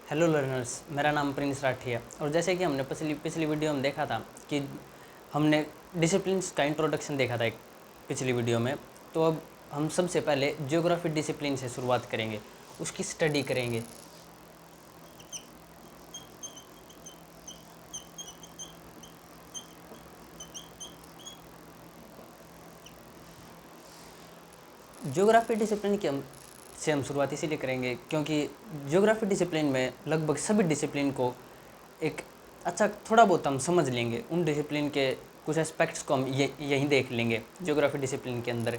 Hello learners, मेरा नाम Prince Rathi है। और जैसे कि हमने पिछली वीडियो में देखा था कि हमने डिसिप्लिन्स का इंट्रोडक्शन देखा था एक पिछली वीडियो में। तो अब हम सबसे पहले ज्योग्राफी डिसिप्लिन से शुरुआत करेंगे, उसकी स्टडी करेंगे। ज्योग्राफी डिसिप्लिन की हम शुरुआत इसीलिए करेंगे क्योंकि ज्योग्राफी डिसिप्लिन में लगभग सभी डिसिप्लिन को एक अच्छा थोड़ा बहुत हम समझ लेंगे। उन डिसिप्लिन के कुछ एस्पेक्ट्स को हम यहीं देख लेंगे ज्योग्राफी डिसिप्लिन के अंदर।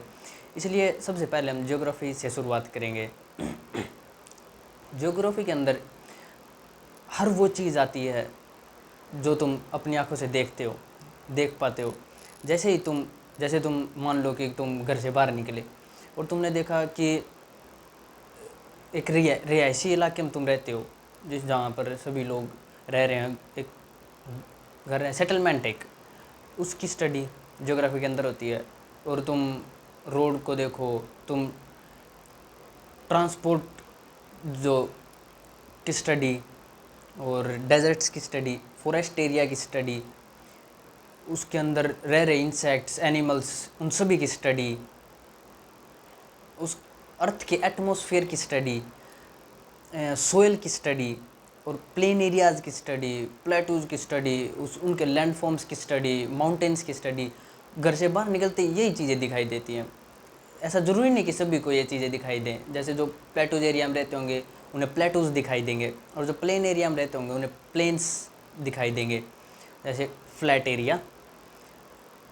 इसलिए सबसे पहले हम ज्योग्राफी से शुरुआत करेंगे। ज्योग्राफी के अंदर हर वो चीज़ आती है जो तुम अपनी आंखों से देखते हो, देख पाते हो। जैसे तुम मान लो कि तुम घर से बाहर निकले और तुमने देखा कि एक रिहायशी इलाके में तुम रहते हो, जिस जहाँ पर सभी लोग रह रहे हैं, एक घर है, सेटलमेंट एक, उसकी स्टडी ज्योग्राफी के अंदर होती है। और तुम रोड को देखो, तुम ट्रांसपोर्ट जो की स्टडी, और डेजर्ट्स की स्टडी, फॉरेस्ट एरिया की स्टडी, उसके अंदर रह रहे इंसेक्ट्स, एनिमल्स, उन सभी की स्टडी, उस अर्थ के एटमॉस्फेयर की स्टडी, सोयल की स्टडी, और प्लेन एरियाज़ की स्टडी, प्लेटूज़ की स्टडी, उनके लैंडफॉर्म्स की स्टडी, माउंटेन्स की स्टडी। घर से बाहर निकलते यही चीज़ें दिखाई देती हैं। ऐसा ज़रूरी नहीं कि सभी को ये चीज़ें दिखाई दें। जैसे जो प्लेटूज एरिया में रहते होंगे उन्हें प्लेटूज दिखाई देंगे, और जो प्लेन एरिया में रहते होंगे उन्हें प्लेन्स दिखाई देंगे। जैसे फ्लैट एरिया,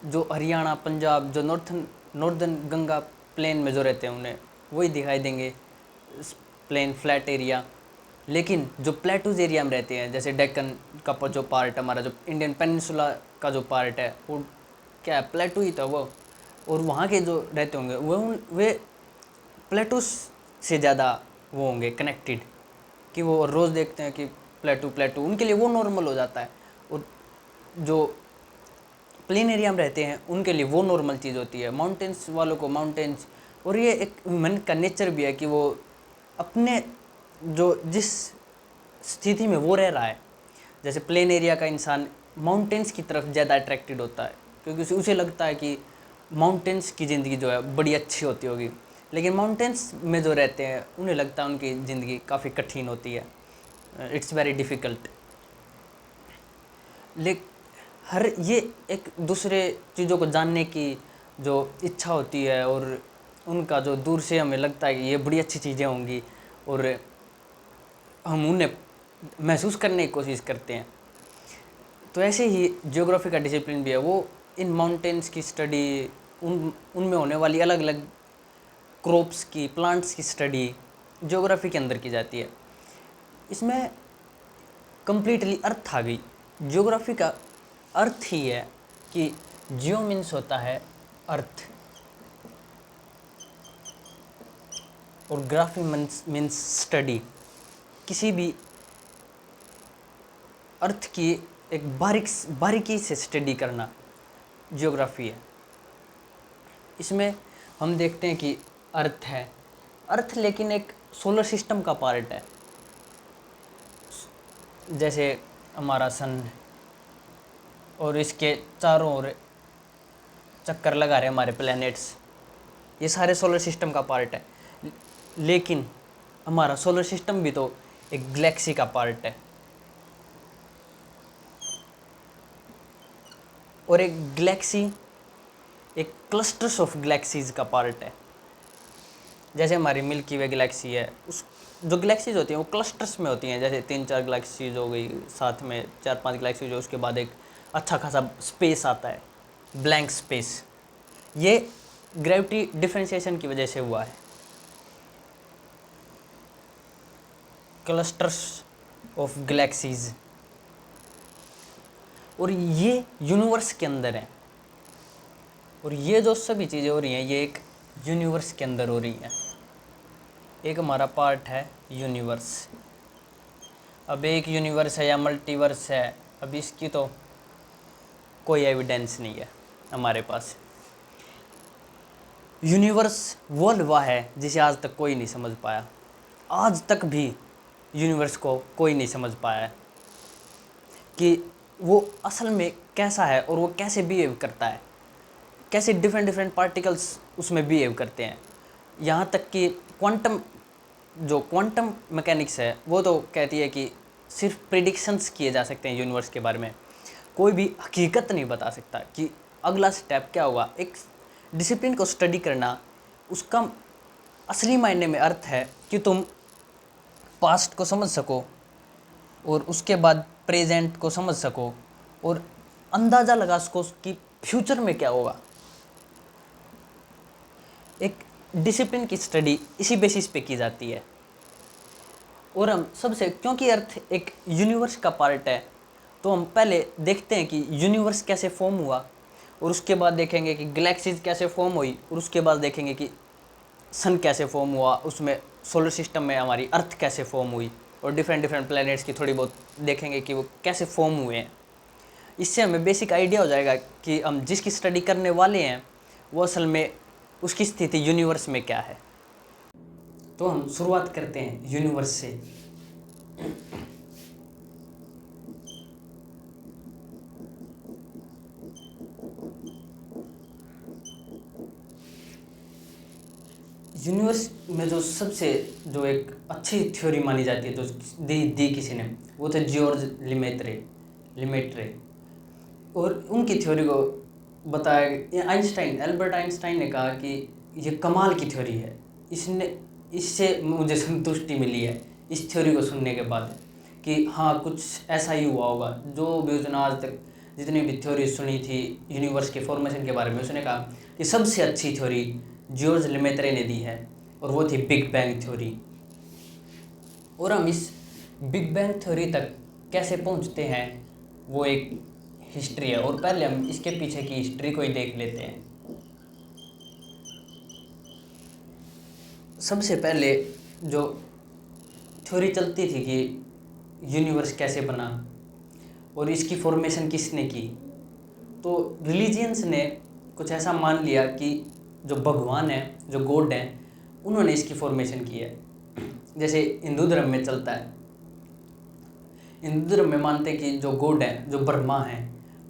जो हरियाणा, पंजाब, जो नॉर्दर्न गंगा प्लेन में जो रहते हैं उन्हें वही दिखाई देंगे, प्लेन फ्लैट एरिया। लेकिन जो प्लेटूज एरिया में रहते हैं, जैसे डेक्कन का जो पार्ट, हमारा जो इंडियन पेनिनसुला का जो पार्ट है, वो क्या है, प्लेटू ही था वो। और वहाँ के जो रहते होंगे वे प्लेटूस से ज़्यादा वो होंगे कनेक्टेड, कि वो रोज़ देखते हैं कि प्लेटू प्लेटू, उनके लिए वो नॉर्मल हो जाता है। और जो प्लेन एरिया में रहते हैं उनके लिए वो नॉर्मल चीज़ होती है। माउंटेन्स वालों को माउंटेन्स, और ये एक ह्यूमन का नेचर भी है कि वो अपने जो जिस स्थिति में वो रह रहा है, जैसे प्लेन एरिया का इंसान माउंटेन्स की तरफ ज़्यादा अट्रैक्टेड होता है क्योंकि उसे लगता है कि माउंटेन्स की ज़िंदगी जो है बड़ी अच्छी होती होगी। लेकिन माउंटेन्स में जो रहते हैं उन्हें लगता है उनकी ज़िंदगी काफ़ी कठिन होती है, इट्स वेरी डिफ़िकल्ट। लेकिन हर ये एक दूसरे चीज़ों को जानने की जो इच्छा होती है, और उनका जो दूर से हमें लगता है कि ये बड़ी अच्छी चीज़ें होंगी, और हम उन्हें महसूस करने की कोशिश करते हैं। तो ऐसे ही ज्योग्राफी का डिसिप्लिन भी है, वो इन माउंटेन्स की स्टडी, उनमें होने वाली अलग अलग क्रॉप्स की, प्लांट्स की स्टडी ज्योग्राफी के अंदर की जाती है। इसमें कंप्लीटली अर्थ आ गई। ज्योग्राफी का अर्थ ही है कि जियो मीन्स होता है अर्थ, और ग्राफी मीन्स स्टडी। किसी भी अर्थ की एक बारीकी से स्टडी करना ज्योग्राफी है। इसमें हम देखते हैं कि अर्थ है, अर्थ लेकिन एक सोलर सिस्टम का पार्ट है। जैसे हमारा सन, और इसके चारों ओर चक्कर लगा रहे हमारे प्लैनेट्स, ये सारे सोलर सिस्टम का पार्ट है। लेकिन हमारा सोलर सिस्टम भी तो एक गैलेक्सी का पार्ट है, और एक गैलेक्सी एक क्लस्टर्स ऑफ गैलेक्सीज का पार्ट है। जैसे हमारी मिल्की वे गैलेक्सी है, उस जो गैलेक्सीज होती हैं वो क्लस्टर्स में होती हैं। जैसे 3-4 गैलेक्सीज हो गई, साथ में 4-5 गैलेक्सीज हो, उसके बाद एक अच्छा खासा स्पेस आता है, ब्लैंक स्पेस। ये ग्रेविटी डिफरेंशिएशन की वजह से हुआ है, क्लस्टर्स ऑफ गैलेक्सीज। और ये यूनिवर्स के अंदर है, और ये जो सभी चीज़ें हो रही हैं ये एक यूनिवर्स के अंदर हो रही हैं। एक हमारा पार्ट है यूनिवर्स। अब एक यूनिवर्स है या मल्टीवर्स है, अब इसकी तो कोई एविडेंस नहीं है हमारे पास। यूनिवर्स वो हलवा है जिसे आज तक कोई नहीं समझ पाया। आज तक भी यूनिवर्स को कोई नहीं समझ पाया है कि वो असल में कैसा है और वो कैसे बिहेव करता है, कैसे डिफरेंट डिफरेंट पार्टिकल्स उसमें बिहेव करते हैं। यहाँ तक कि क्वांटम मैकेनिक्स है वो तो कहती है कि सिर्फ प्रिडिक्शंस किए जा सकते हैं यूनिवर्स के बारे में, कोई भी हकीकत नहीं बता सकता कि अगला स्टेप क्या होगा। एक डिसिप्लिन को स्टडी करना, उसका असली मायने में अर्थ है कि तुम पास्ट को समझ सको और उसके बाद प्रेजेंट को समझ सको और अंदाज़ा लगा सको कि फ्यूचर में क्या होगा। एक डिसिप्लिन की स्टडी इसी बेसिस पे की जाती है। और हम सबसे, क्योंकि अर्थ एक यूनिवर्स का पार्ट है, तो हम पहले देखते हैं कि यूनिवर्स कैसे फॉर्म हुआ, और उसके बाद देखेंगे कि गैलेक्सीज कैसे फॉर्म हुई, और उसके बाद देखेंगे कि सन कैसे फॉर्म हुआ, उसमें सोलर सिस्टम में हमारी अर्थ कैसे फॉर्म हुई, और डिफरेंट डिफरेंट प्लैनेट्स की थोड़ी बहुत देखेंगे कि वो कैसे फॉर्म हुए हैं। इससे हमें बेसिक आइडिया हो जाएगा कि हम जिसकी स्टडी करने वाले हैं वो असल में उसकी स्थिति यूनिवर्स में क्या है। तो हम शुरुआत करते हैं यूनिवर्स से। यूनिवर्स में जो सबसे जो एक अच्छी थ्योरी मानी जाती है, जो दी किसी ने, वो थे जॉर्ज लिमेट्रे। और उनकी थ्योरी को बताया आइंस्टाइन, एल्बर्ट आइंस्टाइन ने कहा कि ये कमाल की थ्योरी है, इससे मुझे संतुष्टि मिली है इस थ्योरी को सुनने के बाद, कि हाँ कुछ ऐसा ही हुआ होगा। जो भी उसने आज तक जितनी भी थ्योरी सुनी थी यूनिवर्स के फॉर्मेशन के बारे में, उसने कहा कि सबसे अच्छी थ्योरी जॉर्ज लेमेत्रे ने दी है, और वो थी बिग बैंग थ्योरी। और हम इस बिग बैंग थ्योरी तक कैसे पहुंचते हैं वो एक हिस्ट्री है, और पहले हम इसके पीछे की हिस्ट्री को ही देख लेते हैं। सबसे पहले जो थ्योरी चलती थी कि यूनिवर्स कैसे बना और इसकी फॉर्मेशन किसने की, तो रिलीजियंस ने कुछ ऐसा मान लिया कि जो भगवान है, जो गॉड हैं, उन्होंने इसकी फॉर्मेशन की है। जैसे हिंदू धर्म में चलता है, हिंदू धर्म में मानते हैं कि जो गॉड है, जो ब्रह्मा है,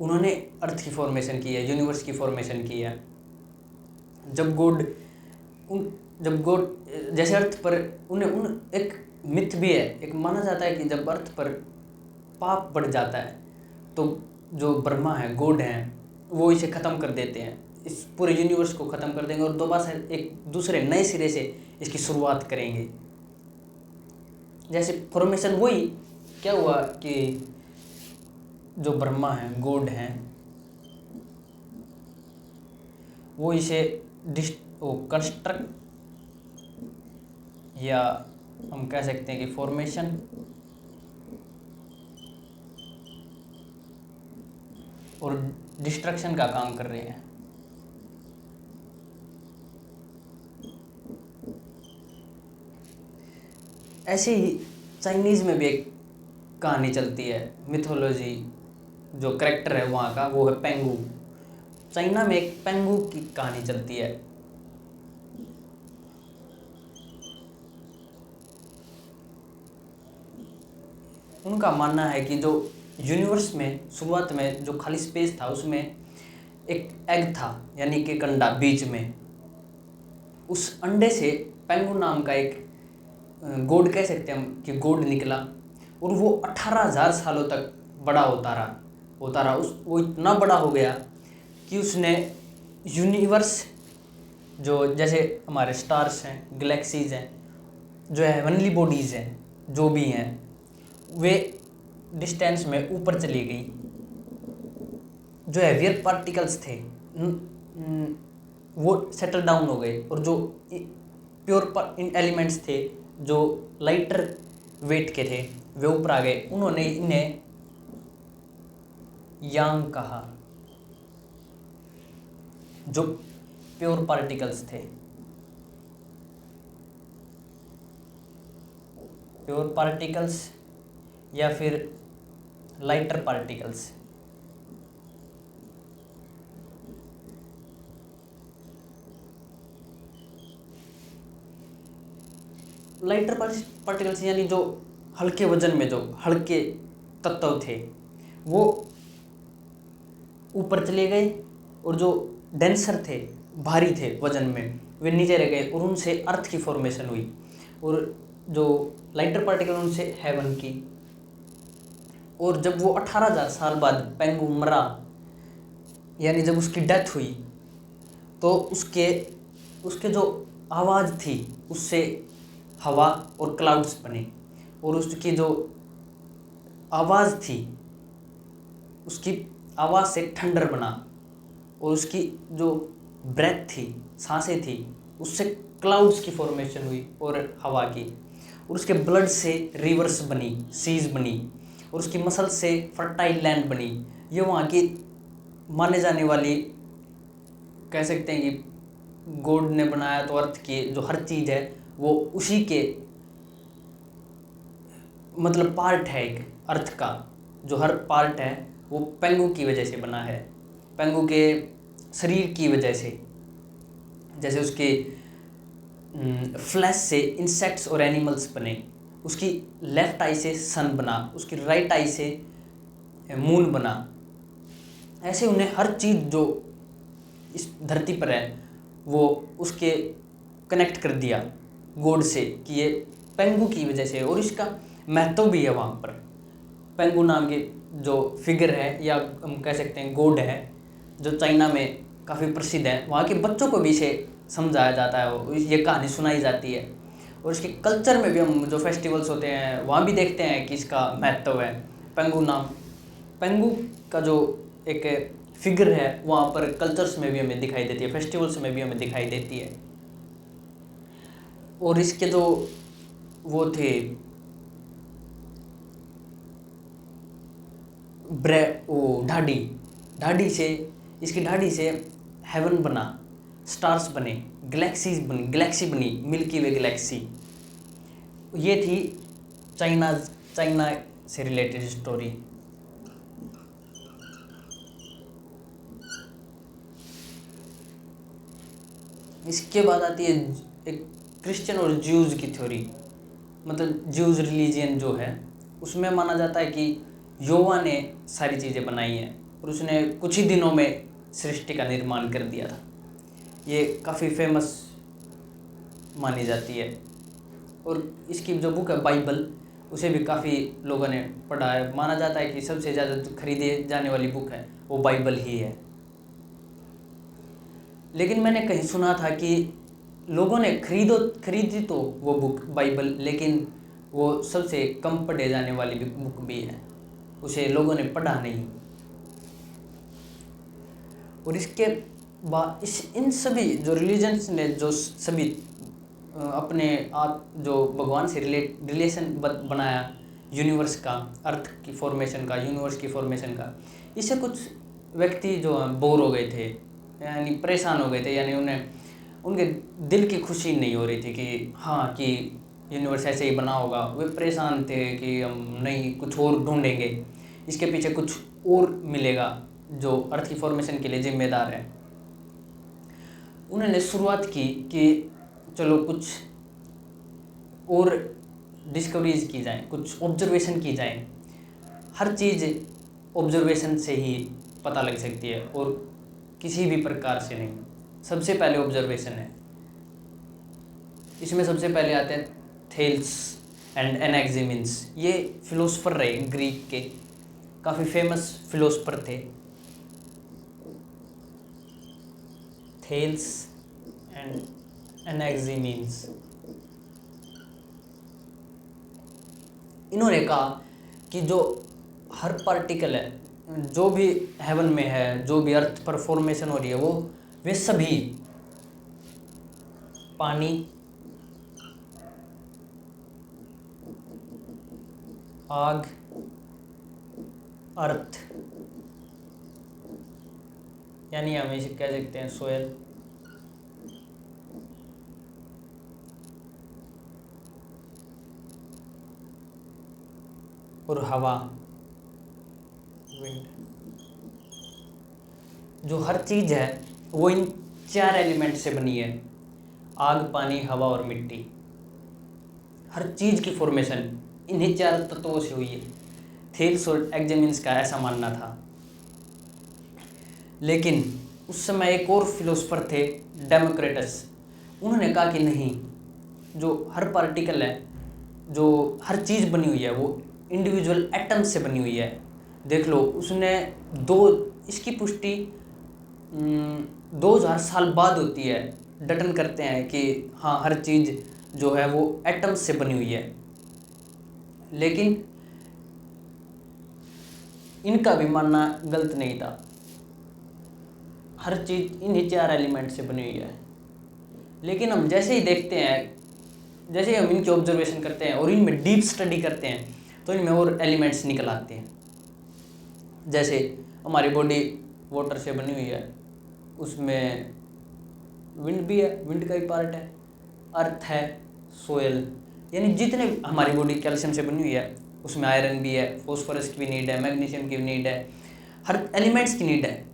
उन्होंने अर्थ की फॉर्मेशन की है, यूनिवर्स की फॉर्मेशन की है। जब गॉड जैसे अर्थ पर उन एक मिथ भी है, एक माना जाता है कि जब अर्थ पर पाप बढ़ जाता है तो जो ब्रह्मा है, गॉड हैं, वो इसे ख़त्म कर देते हैं, इस पूरे यूनिवर्स को ख़त्म कर देंगे और दोबारा से एक दूसरे नए सिरे से इसकी शुरुआत करेंगे। जैसे फॉर्मेशन वही क्या हुआ कि जो ब्रह्मा हैं, गॉड हैं, वो इसे कंस्ट्रक्ट, या हम कह सकते हैं कि फॉर्मेशन और डिस्ट्रक्शन का काम कर रहे हैं। ऐसे ही चाइनीज़ में भी एक कहानी चलती है, मिथोलॉजी, जो करेक्टर है वहाँ का वो है पेंगू। चाइना में एक पेंगू की कहानी चलती है। उनका मानना है कि जो यूनिवर्स में शुरुआत में जो खाली स्पेस था उसमें एक एग था, यानी कि एक अंडा बीच में, उस अंडे से पेंगू नाम का एक गॉड कह सकते हैं हम कि गॉड निकला, और वो 18,000 सालों तक बड़ा होता रहा। वो इतना बड़ा हो गया कि उसने यूनिवर्स, जो जैसे हमारे स्टार्स हैं, गैलेक्सीज हैं, जो हेवनली बॉडीज़ हैं, जो भी हैं, वे डिस्टेंस में ऊपर चली गई। जो हेवियर पार्टिकल्स थे वो सेटल डाउन हो गए, और जो प्योर एलिमेंट्स थे जो लाइटर वेट के थे वे ऊपर आ गए। उन्होंने इन्हें यांग कहा, जो प्योर पार्टिकल्स थे, प्योर पार्टिकल्स या फिर लाइटर पार्टिकल्स। लाइटर पार्टिकल्स यानी जो हल्के वजन में जो हल्के तत्व थे वो ऊपर चले गए, और जो डेंसर थे, भारी थे वजन में, वे नीचे रह गए, और उनसे अर्थ की फॉर्मेशन हुई, और जो लाइटर पार्टिकल उनसे हेवन की। और जब वो 18,000 साल बाद पेंगु मरा, यानी जब उसकी डेथ हुई, तो उसके उसके जो आवाज़ थी उससे हवा और क्लाउड्स बने, और उसकी जो आवाज़ थी उसकी आवाज़ से थंडर बना, और उसकी जो ब्रेथ थी, सांसें थी, उससे क्लाउड्स की फॉर्मेशन हुई और हवा की, और उसके ब्लड से रिवर्स बनी, सीज बनी, और उसकी मसल से फर्टाइल लैंड बनी। ये वहाँ की माने जाने वाली, कह सकते हैं कि गॉड ने बनाया तो अर्थ की जो हर चीज़ है वो उसी के मतलब पार्ट है। एक अर्थ का जो हर पार्ट है वो पेंगु की वजह से बना है, पेंगु के शरीर की वजह से। जैसे उसके फ्लैश से इंसेक्ट्स और एनिमल्स बने, उसकी लेफ्ट आई से सन बना, उसकी राइट आई से मून बना। ऐसे उन्हें हर चीज़ जो इस धरती पर है वो उसके कनेक्ट कर दिया गॉड से कि ये पेंगु की वजह से। और इसका महत्व भी है वहाँ पर। पेंगु नाम के जो फिगर है, या हम कह सकते हैं गॉड है, जो चाइना में काफ़ी प्रसिद्ध है, वहाँ के बच्चों को भी इसे समझाया जाता है, ये कहानी सुनाई जाती है। और इसके कल्चर में भी हम जो फेस्टिवल्स होते हैं वहाँ भी देखते हैं कि इसका महत्व है। पेंगु नाम, पेंगु का जो एक फिगर है वहाँ पर कल्चर्स में भी हमें दिखाई देती है, फेस्टिवल्स में भी हमें दिखाई देती है। और इसके जो वो थे ढाडी, ढाडी से, इसकी ढाडी से हेवन बना, स्टार्स बने, गैलेक्सीज बनी, गैलेक्सी बनी, मिल्की वे गैलेक्सी। ये थी चाइना से रिलेटेड स्टोरी। इसके बाद आती है एक क्रिश्चियन और ज्यूज की थ्योरी। मतलब ज्यूज रिलीजियन जो है उसमें माना जाता है कि यहोवा ने सारी चीज़ें बनाई हैं और उसने कुछ ही दिनों में सृष्टि का निर्माण कर दिया था। ये काफ़ी फेमस मानी जाती है। और इसकी जो बुक है बाइबल, उसे भी काफ़ी लोगों ने पढ़ा है। माना जाता है कि सबसे ज़्यादा जो खरीदे जाने वाली बुक है वो बाइबल ही है। लेकिन मैंने कहीं सुना था कि लोगों ने खरीदी तो वो बुक बाइबल, लेकिन वो सबसे कम पढ़े जाने वाली बुक भी है, उसे लोगों ने पढ़ा नहीं। और इसके बाद इन सभी जो रिलीजन्स ने जो सभी अपने आप जो भगवान से रिलेशन बनाया, यूनिवर्स का, अर्थ की फॉर्मेशन का, यूनिवर्स की फॉर्मेशन का, इससे कुछ व्यक्ति जो बोर हो गए थे, यानी परेशान हो गए थे, यानी उन्हें उनके दिल की खुशी नहीं हो रही थी कि हाँ कि यूनिवर्स ऐसे ही बना होगा। वे परेशान थे कि हम नहीं, कुछ और ढूंढेंगे, इसके पीछे कुछ और मिलेगा जो अर्थ की फॉर्मेशन के लिए जिम्मेदार है। उन्होंने शुरुआत की कि चलो कुछ और डिस्कवरीज की जाए, कुछ ऑब्जर्वेशन की जाए। हर चीज़ ऑब्जर्वेशन से ही पता लग सकती है और किसी भी प्रकार से नहीं। सबसे पहले ऑब्जर्वेशन है। इसमें सबसे पहले आते हैं थेल्स एंड एनाक्सिमेंस। ये फिलोसफर रहे ग्रीक के, काफ़ी फेमस फिलोसफर थे, थेल्स एंड एनाक्सिमेंस। इन्होंने कहा कि जो हर पार्टिकल है, जो भी हेवन में है, जो भी अर्थ पर फॉर्मेशन हो रही है, वो वे सभी पानी, आग, अर्थ, यानी हम इसे कह सकते हैं सोयल, और हवा, विंड। जो हर चीज़ है वो इन 4 एलिमेंट से बनी है, आग, पानी, हवा और मिट्टी। हर चीज़ की फॉर्मेशन इन्हीं 4 तत्वों से हुई है। थेल्स और एग्जामिन्स का ऐसा मानना था। लेकिन उस समय एक और फिलोसफर थे, डेमोक्रेटस। उन्होंने कहा कि नहीं, जो हर पार्टिकल है, जो हर चीज़ बनी हुई है, वो इंडिविजुअल एटम से बनी हुई है। देख लो, उसने इसकी पुष्टि 2000 साल बाद होती है। डटन करते हैं कि हाँ, हर चीज़ जो है वो एटम से बनी हुई है। लेकिन इनका भी मानना गलत नहीं था। हर चीज़ इन्हीं 4 एलिमेंट से बनी हुई है। लेकिन हम जैसे ही देखते हैं, जैसे ही हम इनकी ऑब्जर्वेशन करते हैं और इनमें डीप स्टडी करते हैं, तो इनमें और एलिमेंट्स निकल आते हैं। जैसे हमारी बॉडी वाटर से बनी हुई है, उसमें विंड भी है, विंड का ही पार्ट है। अर्थ है, सोयल, यानी जितने हमारी बॉडी कैल्शियम से बनी हुई है, उसमें आयरन भी है, फॉस्फोरस की भी नीड है, मैग्नीशियम की भी नीड है, हर एलिमेंट्स की नीड है।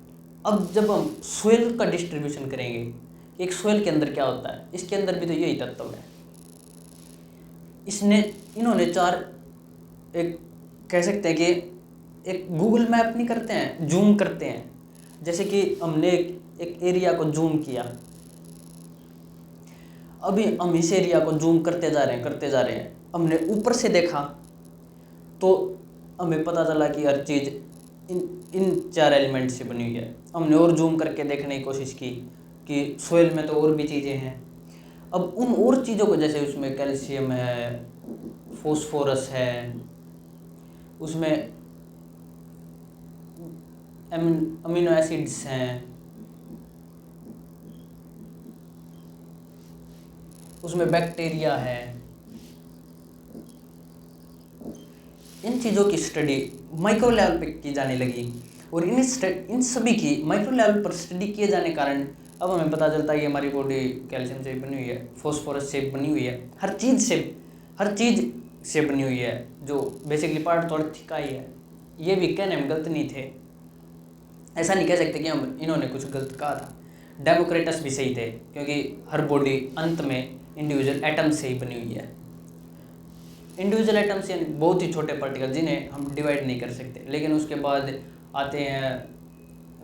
अब जब हम सोयल का डिस्ट्रीब्यूशन करेंगे, एक सोयल के अंदर क्या होता है, इसके अंदर भी तो यही तत्व है। इन्होंने 4, एक कह सकते हैं कि एक गूगल मैप नहीं करते हैं, जूम करते हैं। जैसे कि हमने एक एरिया को जूम किया, अभी हम इस एरिया को जूम करते जा रहे हैं। हमने ऊपर से देखा तो हमें पता चला कि हर चीज़ इन 4 एलिमेंट से बनी हुई है। हमने और जूम करके देखने की कोशिश की कि सोयल में तो और भी चीज़ें हैं। अब उन और चीज़ों को, जैसे उसमें कैल्शियम है, फॉस्फोरस है, उसमें अमीनो एसिड्स हैं, उसमें बैक्टीरिया है। इन चीज़ों की स्टडी माइक्रो लेवल पे की जाने लगी, और इन सभी की माइक्रो लेवल पर स्टडी किए जाने के कारण अब हमें पता चलता है कि हमारी बॉडी कैल्शियम से बनी हुई है, फॉस्फोरस से बनी हुई है, हर चीज़ से बनी हुई है, जो बेसिकली पार्ट तो अर्थ का ही है। ये भी कहने में गलत नहीं थे, ऐसा नहीं कह सकते कि हम इन्होंने कुछ गलत कहा था। डेमोक्रेटस भी सही थे, क्योंकि हर बॉडी अंत में इंडिविजुअल एटम से ही बनी हुई है। इंडिविजुअल एटम्स यानी बहुत ही छोटे पार्टिकल जिन्हें हम डिवाइड नहीं कर सकते। लेकिन उसके बाद आते हैं,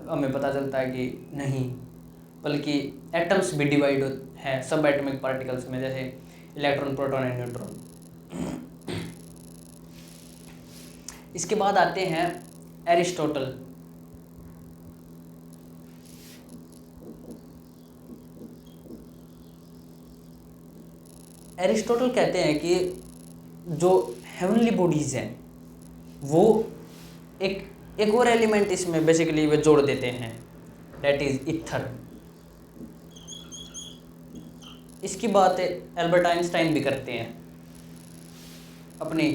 हमें पता चलता है कि नहीं, बल्कि एटम्स भी डिवाइड हैं सब एटॉमिक पार्टिकल्स में, जैसे इलेक्ट्रॉन, प्रोटॉन एंड न्यूट्रॉन। इसके बाद आते हैं एरिस्टोटल। एरिस्टोटल कहते हैं कि जो हेवनली बॉडीज़ हैं, वो एक और एलिमेंट इसमें बेसिकली वे जोड़ देते हैं, दैट इज ईथर। इसकी बात एल्बर्ट आइंस्टाइन भी करते हैं अपनी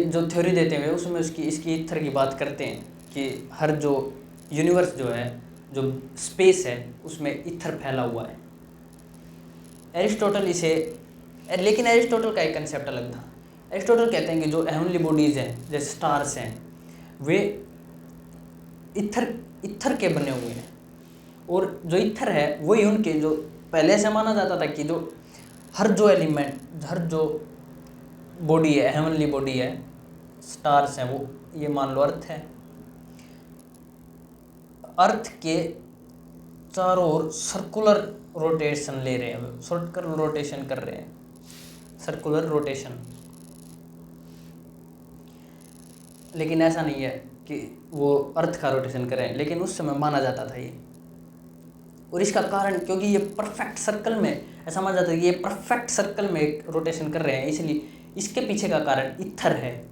जो थ्योरी देते हुए, उसमें इसकी ईथर की बात करते हैं कि हर जो यूनिवर्स जो है, जो स्पेस है, उसमें ईथर फैला हुआ है। लेकिन एरिस्टोटल का एक कंसेप्ट अलग था। एरिस्टोटल कहते हैं कि जो हेवनली बॉडीज़ हैं, जैसे स्टार्स हैं, वे ईथर के बने हुए हैं, और जो ईथर है वही उनके, जो पहले से माना जाता था कि जो हर जो बॉडी है, हेवनली बॉडी है, स्टार्स हैं, वो ये मान लो अर्थ है। अर्थ के चारों ओर सर्कुलर रोटेशन ले रहे हैं, सर्कुलर रोटेशन कर रहे हैं, सर्कुलर रोटेशन। लेकिन ऐसा नहीं है कि वो अर्थ का रोटेशन करें, लेकिन उस समय माना जाता था ये। और इसका कारण, क्योंकि ये परफेक्ट सर्कल में, ऐसा माना जाता है कि ये परफेक्ट सर्कल में रोटेशन कर रहे हैं, इसलिए इसके पीछे का कारण ईथर है।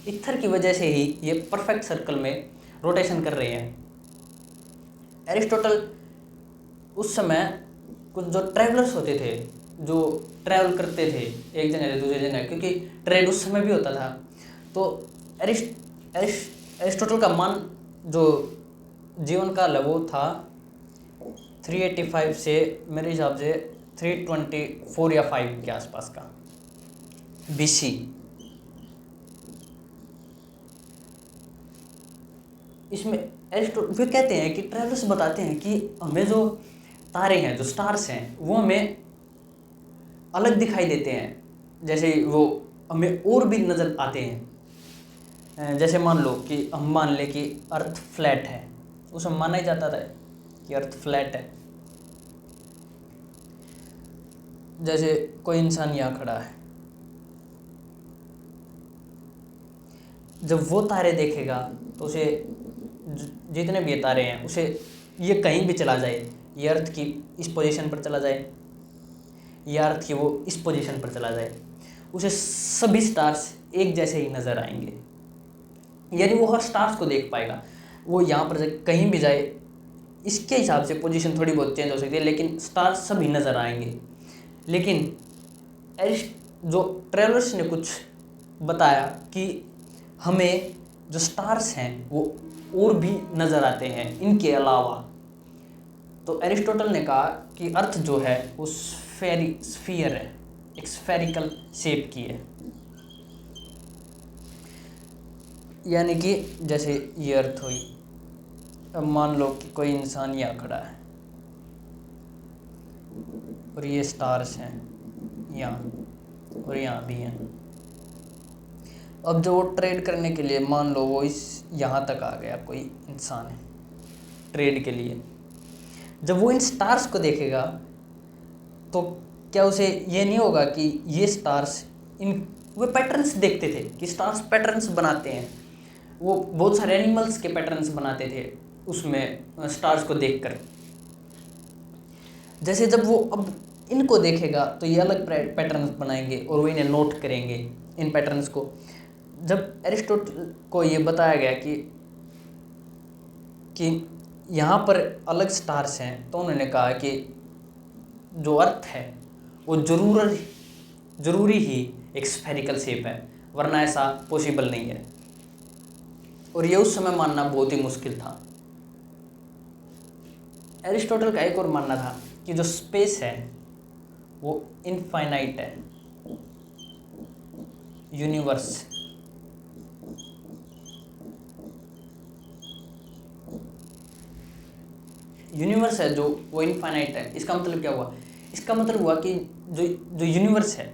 ईथर की वजह से ही ये परफेक्ट सर्कल में रोटेशन कर रहे हैं। एरिस्टोटल उस समय कुछ जो ट्रैवलर्स होते थे, जो ट्रैवल करते थे एक जगह से दूसरी जगह, क्योंकि ट्रेड उस समय भी होता था, तो एरिस्टोटल का मान जो जीवन काल है वो था 385 से मेरे हिसाब से 324 या 5 के आसपास का BC। इसमें एरिस्टोटल वे कहते हैं कि ट्रैवलर्स बताते हैं कि हमें जो तारे हैं, जो स्टार्स हैं, वो हमें अलग दिखाई देते हैं। जैसे वो हमें और भी नज़र आते हैं। जैसे मान लो कि हम मान लें कि अर्थ फ्लैट है, उसमें माना ही जाता था कि अर्थ फ्लैट है। जैसे कोई इंसान यहाँ खड़ा है, जब वो तारे देखेगा तो उसे जितने भी ये तारे हैं उसे ये कहीं भी चला जाए, ये अर्थ की इस पोजीशन पर चला जाए या अर्थ की वो इस पोजीशन पर चला जाए, उसे सभी स्टार्स एक जैसे ही नज़र आएंगे। यानी वो हर स्टार्स को देख पाएगा। वो यहाँ पर कहीं भी जाए, इसके हिसाब से पोजीशन थोड़ी बहुत चेंज हो सकती है, लेकिन स्टार्स सभी नज़र आएंगे। लेकिन जो ट्रेवलर्स ने कुछ बताया कि हमें जो स्टार्स हैं वो और भी नज़र आते हैं इनके अलावा। तो एरिस्टोटल ने कहा कि अर्थ जो है वो स्फीयर है, एक स्फेरिकल शेप की है। यानी कि जैसे ये अर्थ हुई, अब मान लो कि कोई इंसान यहाँ खड़ा है और ये स्टार्स हैं यहाँ और यहाँ भी हैं। अब जो वो ट्रेड करने के लिए, मान लो वो इस यहाँ तक आ गया, कोई इंसान है ट्रेड के लिए, जब वो इन स्टार्स को देखेगा तो क्या उसे ये नहीं होगा कि ये स्टार्स वो पैटर्न्स देखते थे कि स्टार्स पैटर्न्स बनाते हैं। वो बहुत सारे एनिमल्स के पैटर्न्स बनाते थे उसमें स्टार्स को देखकर। जैसे जब वो अब इनको देखेगा तो ये अलग पैटर्न्स बनाएंगे और वो इन्हें नोट करेंगे इन पैटर्न्स को। जब एरिस्टोटल को ये बताया गया कि यहाँ पर अलग स्टार्स हैं, तो उन्होंने कहा कि जो अर्थ है वो ज़रूरी ही एक स्फेरिकल शेप है, वरना ऐसा पॉसिबल नहीं है। और ये उस समय मानना बहुत ही मुश्किल था। एरिस्टोटल का एक और मानना था कि जो स्पेस है वो इनफाइनाइट है, यूनिवर्स है जो वो इनफाइनाइट है। इसका मतलब क्या हुआ? इसका मतलब हुआ कि जो यूनिवर्स है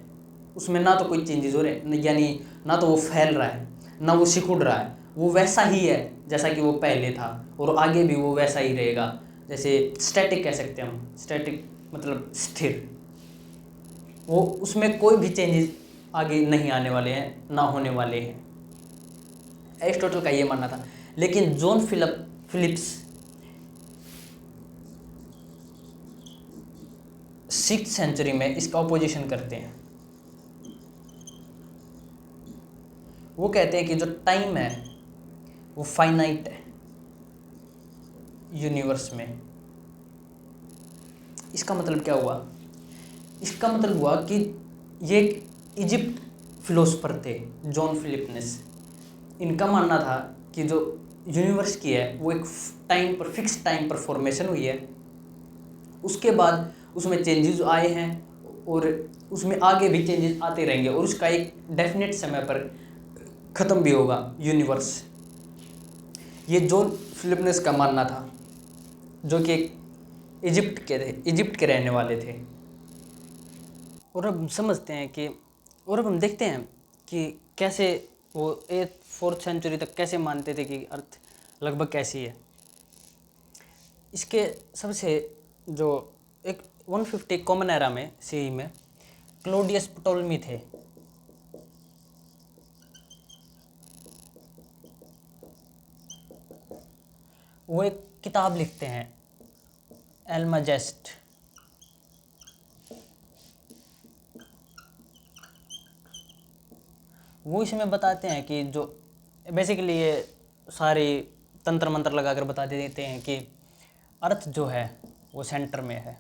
उसमें ना तो कोई चेंजेस हो रहे, यानी ना तो वो फैल रहा है ना वो सिकुड़ रहा है, वो वैसा ही है जैसा कि वो पहले था और आगे भी वो वैसा ही रहेगा। जैसे स्टैटिक कह सकते हैं हम, स्टैटिक मतलब स्थिर, वो उसमें कोई भी चेंजेस आगे नहीं आने वाले हैं ना होने वाले हैं। एरिस्टोटल का ये मानना था। लेकिन जॉन फिलिप्स 6th सेंचुरी में इसका ऑपोजिशन करते हैं। वो कहते हैं कि जो टाइम है वो फाइनाइट है यूनिवर्स में। इसका मतलब क्या हुआ? इसका मतलब हुआ कि ये एक इजिप्ट फिलोसफर थे जॉन फिलिप्स। इनका मानना था कि जो यूनिवर्स की है वो एक टाइम पर, फिक्स टाइम पर फॉर्मेशन हुई है, उसके बाद उसमें चेंजेस आए हैं और उसमें आगे भी चेंजेस आते रहेंगे और उसका एक डेफिनेट समय पर ख़त्म भी होगा यूनिवर्स। ये जॉन फिलिप्स का मानना था, जो कि इजिप्ट के रहने वाले थे। और अब समझते हैं कि, और अब हम देखते हैं कि कैसे वो 4th सेंचुरी तक कैसे मानते थे कि अर्थ लगभग कैसी है। इसके सबसे जो एक 150 कॉमन एरा में सीई में क्लोडियस प्टोलेमी थे। वो एक किताब लिखते हैं एल्माजेस्ट। वो इसमें बताते हैं कि जो बेसिकली ये सारी तंत्र मंत्र लगाकर बता देते हैं कि अर्थ जो है वो सेंटर में है।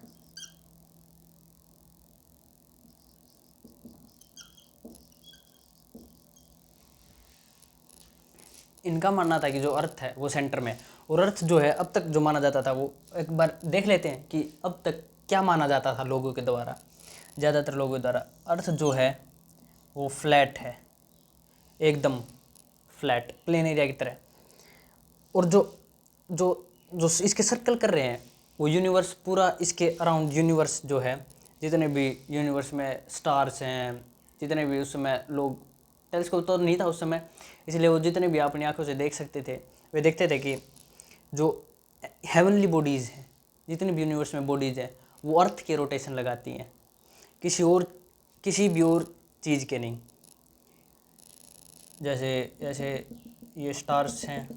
इनका मानना था कि जो अर्थ है वो सेंटर में, और अर्थ जो है अब तक जो माना जाता था, वो एक बार देख लेते हैं कि अब तक क्या माना जाता था लोगों के द्वारा, ज़्यादातर लोगों द्वारा। अर्थ जो है वो फ्लैट है, एकदम फ्लैट, प्लेन एरिया की तरह। और जो जो जो इसके सर्कल कर रहे हैं वो यूनिवर्स पूरा, इसके अराउंड यूनिवर्स जो है, जितने भी यूनिवर्स में स्टार्स हैं, जितने भी उस समय लोग, टेलीस्कोप तो नहीं था उस समय, इसलिए वो जितने भी अपनी आंखों से देख सकते थे वे देखते थे कि जो हेवनली बॉडीज़ हैं, जितनी भी यूनिवर्स में बॉडीज़ हैं, वो अर्थ के रोटेशन लगाती हैं, किसी भी और चीज़ के नहीं। जैसे ये स्टार्स हैं,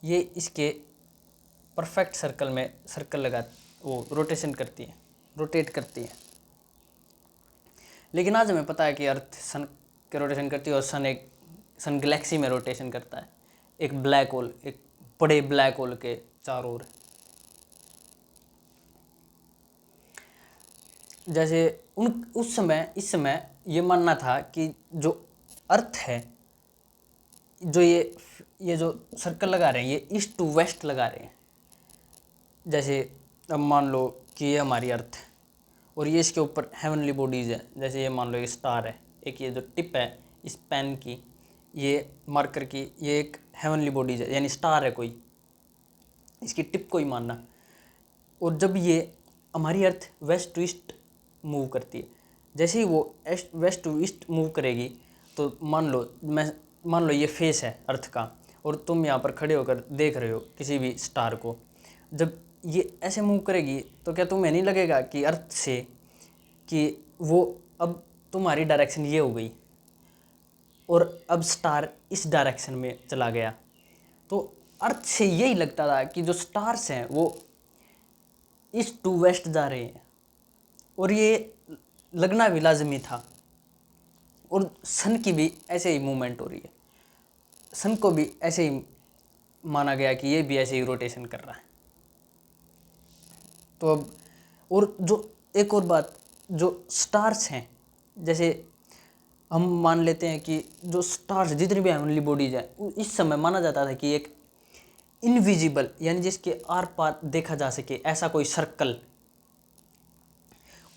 ये इसके परफेक्ट सर्कल में वो रोटेट करती है। लेकिन आज हमें पता है कि अर्थ सन के रोटेशन करती है और सन गैलेक्सी में रोटेशन करता है, एक बड़े ब्लैक होल के चारों ओर। जैसे इस समय ये मानना था कि जो अर्थ है, जो ये जो सर्कल लगा रहे हैं, ये ईस्ट टू वेस्ट लगा रहे हैं। जैसे अब मान लो कि ये हमारी अर्थ है और ये इसके ऊपर हेवनली बॉडीज़ है। जैसे ये मान लो ये स्टार है, एक ये जो टिप है इस पेन की, ये मार्कर की, ये एक हेवनली बॉडीज़ है, यानी स्टार है कोई, इसकी टिप को ही मानना। और जब ये हमारी अर्थ वेस्ट टू ईस्ट मूव करती है, जैसे ही वो वेस्ट टू ईस्ट मूव करेगी तो मान लो ये फेस है अर्थ का, और तुम यहाँ पर खड़े होकर देख रहे हो किसी भी स्टार को। जब ये ऐसे मूव करेगी तो क्या तुम्हें नहीं लगेगा कि अर्थ से कि वो अब तुम्हारी डायरेक्शन ये हो गई और अब स्टार इस डायरेक्शन में चला गया? तो अर्थ से यही लगता था कि जो स्टार्स हैं वो ईस्ट टू वेस्ट जा रहे हैं, और ये लगना भी लाजमी था। और सन की भी ऐसे ही मूवमेंट हो रही है, सन को भी ऐसे ही माना गया कि ये भी ऐसे ही रोटेशन कर रहा है। तो अब और जो एक और बात, जो स्टार्स हैं, जैसे हम मान लेते हैं कि जो स्टार्स जितनी भी हेवनली बॉडीज हैं, इस समय माना जाता था कि एक इनविजिबल, यानी जिसके आर पार देखा जा सके ऐसा कोई सर्कल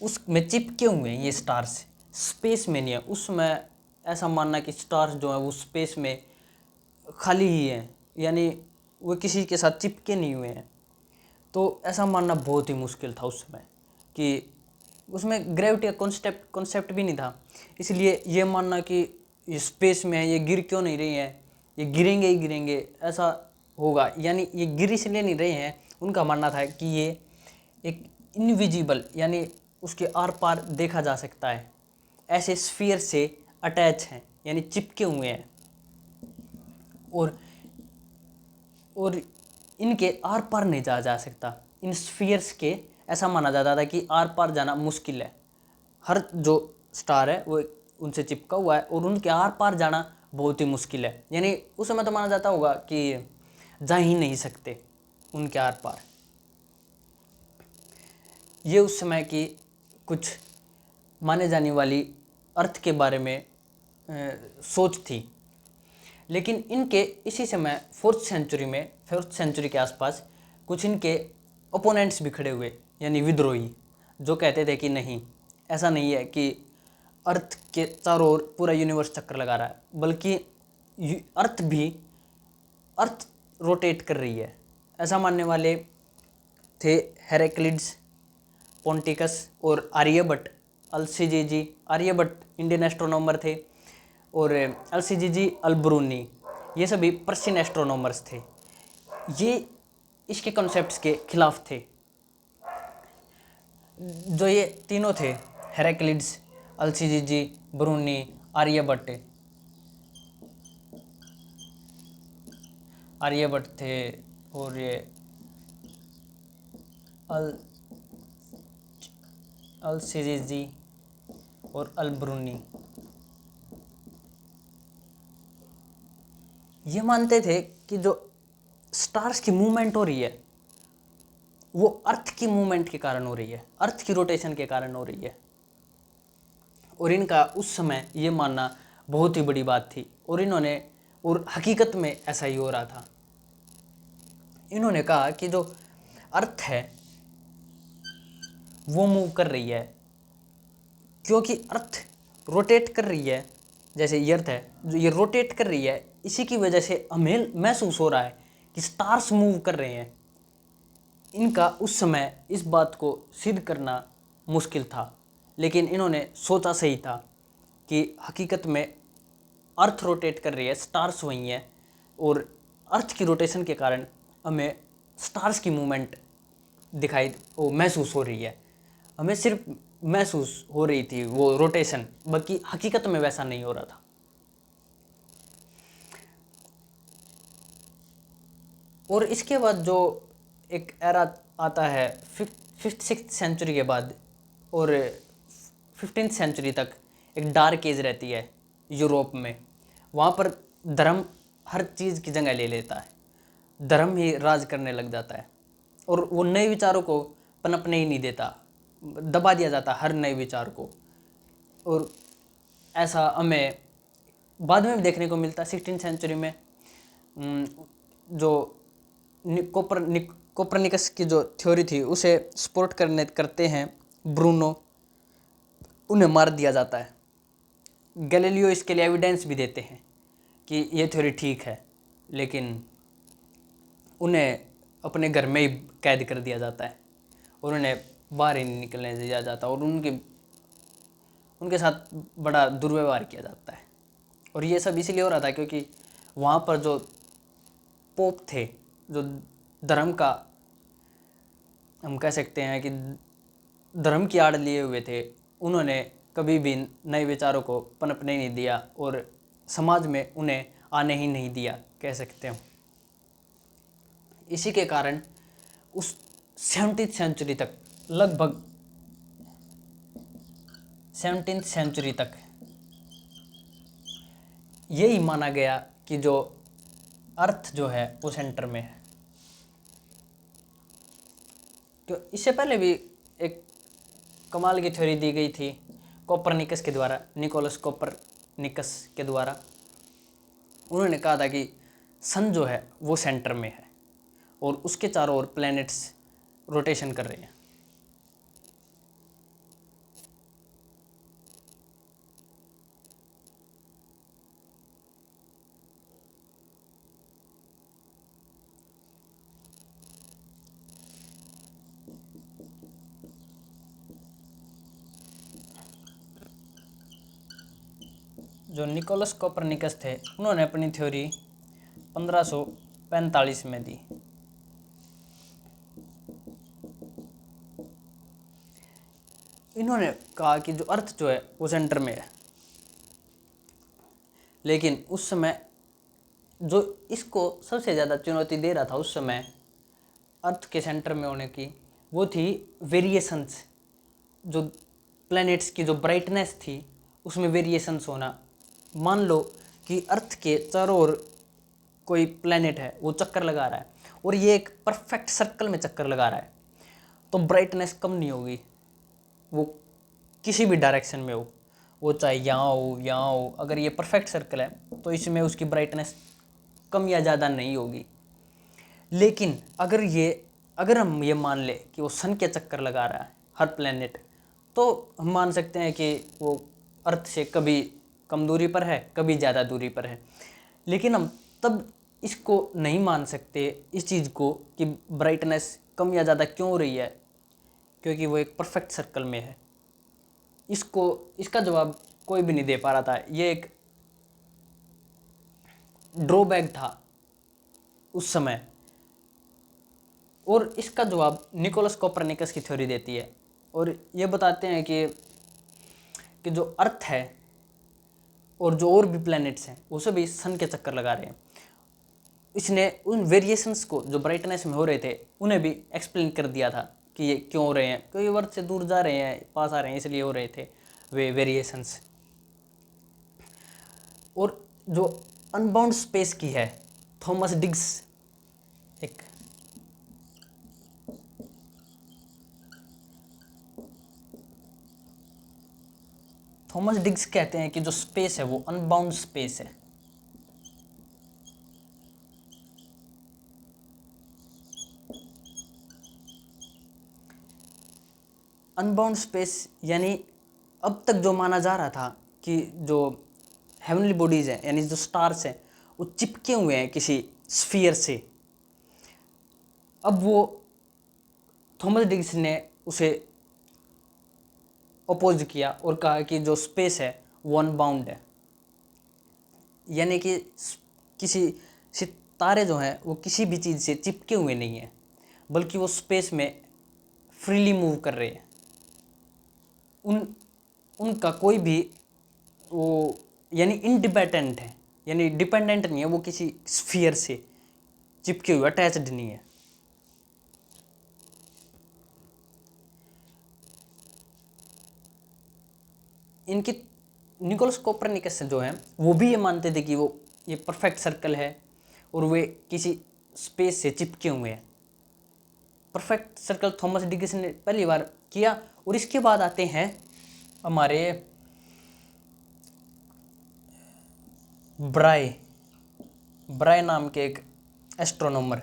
उसमें चिपके हुए हैं ये स्टार्स, स्पेस में नहीं है। उस समय ऐसा मानना कि स्टार्स जो है वो स्पेस में खाली ही है, यानी वो किसी के साथ चिपके नहीं हुए हैं। तो ऐसा मानना बहुत ही मुश्किल था उस समय कि उसमें ग्रेविटी का कॉन्सेप्ट भी नहीं था। इसलिए ये मानना कि ये स्पेस में है, ये गिर क्यों नहीं रही हैं, ये गिरेंगे ही गिरेंगे, ऐसा होगा, यानी ये गिर इसलिए नहीं रहे हैं। उनका मानना था कि ये एक इनविजिबल, यानी उसके आर पार देखा जा सकता है ऐसे स्फीयर से अटैच हैं, यानी चिपके हुए हैं, और इनके आर पार नहीं जा सकता। इन स्फीयर्स के ऐसा माना जाता था कि आर पार जाना मुश्किल है। हर जो स्टार है वो उनसे चिपका हुआ है और उनके आर पार जाना बहुत ही मुश्किल है, यानी उस समय तो माना जाता होगा कि जा ही नहीं सकते उनके आर पार। ये उस समय की कुछ माने जाने वाली अर्थ के बारे में सोच थी। लेकिन इनके इसी समय फोर्थ सेंचुरी के आसपास कुछ इनके ओपोनेंट्स भी खड़े हुए, यानी विद्रोही, जो कहते थे कि नहीं, ऐसा नहीं है कि अर्थ के चारों ओर पूरा यूनिवर्स चक्कर लगा रहा है, बल्कि अर्थ रोटेट कर रही है। ऐसा मानने वाले थे हेराक्लिड्स, पोंटिकस और आर्यभट्ट। आर्यभट्ट इंडियन एस्ट्रोनॉमर थे, और अल्सीजीजी अल्बरूनी, ये सभी पर्शियन एस्ट्रोनॉमर्स थे। ये इसके कॉन्सेप्ट्स के खिलाफ थे। जो ये तीनों थे, हेराक्लिड्स, अल्सीजीजी, ब्रूनी, आर्यभट्ट थे, और ये अल्सीजीजी और अल्बरूनी, ये मानते थे कि जो स्टार्स की मूवमेंट हो रही है वो अर्थ की मूवमेंट के कारण हो रही है, अर्थ की रोटेशन के कारण हो रही है। और इनका उस समय ये मानना बहुत ही बड़ी बात थी, और हकीकत में ऐसा ही हो रहा था। इन्होंने कहा कि जो अर्थ है वो मूव कर रही है, क्योंकि अर्थ रोटेट कर रही है। जैसे ये अर्थ है जो ये रोटेट कर रही है, इसी की वजह से हमें महसूस हो रहा है कि स्टार्स मूव कर रहे हैं। इनका उस समय इस बात को सिद्ध करना मुश्किल था, लेकिन इन्होंने सोचा सही था कि हकीकत में अर्थ रोटेट कर रही है, स्टार्स वही हैं, और अर्थ की रोटेशन के कारण हमें स्टार्स की मूवमेंट महसूस हो रही है। हमें सिर्फ महसूस हो रही थी वो रोटेशन, बाकी हकीकत में वैसा नहीं हो रहा था। और इसके बाद जो एक एरा आता है 5th-6th सेंचुरी के बाद, और 15th सेंचुरी तक एक डार्क एज रहती है यूरोप में। वहाँ पर धर्म हर चीज़ की जगह ले लेता है, धर्म ही राज करने लग जाता है, और वो नए विचारों को पनपने ही नहीं देता, दबा दिया जाता हर नए विचार को। और ऐसा हमें बाद में भी देखने को मिलता है 16th सेंचुरी में। जो कोपरनिकस की जो थ्योरी थी उसे सपोर्ट करते हैं ब्रूनो, उन्हें मार दिया जाता है। गैलीलियो इसके लिए एविडेंस भी देते हैं कि ये थ्योरी ठीक है, लेकिन उन्हें अपने घर में ही कैद कर दिया जाता है और उन्हें बाहर ही नहीं निकलने दिया जाता, और उनके साथ बड़ा दुर्व्यवहार किया जाता है। और ये सब इसीलिए हो रहा था क्योंकि वहाँ पर जो पोप थे, जो धर्म का, हम कह सकते हैं कि धर्म की आड़ लिए हुए थे, उन्होंने कभी भी नए विचारों को पनपने नहीं दिया और समाज में उन्हें आने ही नहीं दिया, कह सकते हैं। इसी के कारण उस 17th सेंचुरी तक, लगभग 17th सेंचुरी तक यही माना गया कि जो अर्थ जो है वो सेंटर में है। तो इससे पहले भी एक कमाल की थ्योरी दी गई थी कोपरनिकस के द्वारा, निकोलस कोपरनिकस के द्वारा। उन्होंने कहा था कि सन जो है वो सेंटर में है और उसके चारों ओर प्लैनेट्स रोटेशन कर रहे हैं। जो निकोलस कोपरनिकस थे उन्होंने अपनी थ्योरी 1545 में दी। इन्होंने कहा कि जो अर्थ जो है वो सेंटर में है, लेकिन उस समय जो इसको सबसे ज़्यादा चुनौती दे रहा था उस समय अर्थ के सेंटर में होने की, वो थी वेरिएशंस। जो प्लैनेट्स की जो ब्राइटनेस थी उसमें वेरिएशंस होना। मान लो कि अर्थ के चारों ओर कोई प्लैनेट है, वो चक्कर लगा रहा है और ये एक परफेक्ट सर्कल में चक्कर लगा रहा है, तो ब्राइटनेस कम नहीं होगी, वो किसी भी डायरेक्शन में हो, वो चाहे यहाँ हो। अगर ये परफेक्ट सर्कल है तो इसमें उसकी ब्राइटनेस कम या ज़्यादा नहीं होगी। लेकिन अगर हम ये मान ले कि वो सन के चक्कर लगा रहा है हर प्लेनेट, तो हम मान सकते हैं कि वो अर्थ से कभी कम दूरी पर है, कभी ज़्यादा दूरी पर है। लेकिन हम तब इसको नहीं मान सकते इस चीज़ को कि ब्राइटनेस कम या ज़्यादा क्यों हो रही है, क्योंकि वो एक परफेक्ट सर्कल में है। इसका जवाब कोई भी नहीं दे पा रहा था। ये एक ड्रॉबैक था उस समय, और इसका जवाब निकोलस कोपरनिकस की थ्योरी देती है और ये बताते हैं कि जो अर्थ है और जो और भी प्लैनेट्स हैं वो सभी सन के चक्कर लगा रहे हैं। इसने उन वेरिएशंस को जो ब्राइटनेस में हो रहे थे उन्हें भी एक्सप्लेन कर दिया था कि ये क्यों हो रहे हैं, क्योंकि अर्थ से दूर जा रहे हैं, पास आ रहे हैं, इसलिए हो रहे थे वे वेरिएशंस। और जो अनबाउंड स्पेस की है, थॉमस डिग्स कहते हैं कि जो स्पेस है वो अनबाउंड स्पेस है। अनबाउंड स्पेस यानी अब तक जो माना जा रहा था कि जो हेवनली बॉडीज हैं यानी जो स्टार्स हैं वो चिपके हुए हैं किसी स्फीयर से, अब वो थॉमस डिग्स ने उसे अपोज किया और कहा कि जो स्पेस है वो अनबाउंड है, यानी कि किसी सितारे जो हैं वो किसी भी चीज़ से चिपके हुए नहीं हैं, बल्कि वो स्पेस में फ्रीली मूव कर रहे हैं। उनका कोई भी वो यानी इंडिपेंडेंट है, यानी डिपेंडेंट नहीं है, वो किसी स्फीयर से चिपके हुए अटैच्ड नहीं है। इनकी निकोलस कोपरनिकस जो है वो भी ये मानते थे कि वो ये परफेक्ट सर्कल है और वे किसी स्पेस से चिपके हुए हैं। परफेक्ट सर्कल थॉमस डिकिंसन ने पहली बार किया। और इसके बाद आते हैं हमारे ब्राय नाम के एक एस्ट्रोनॉमर।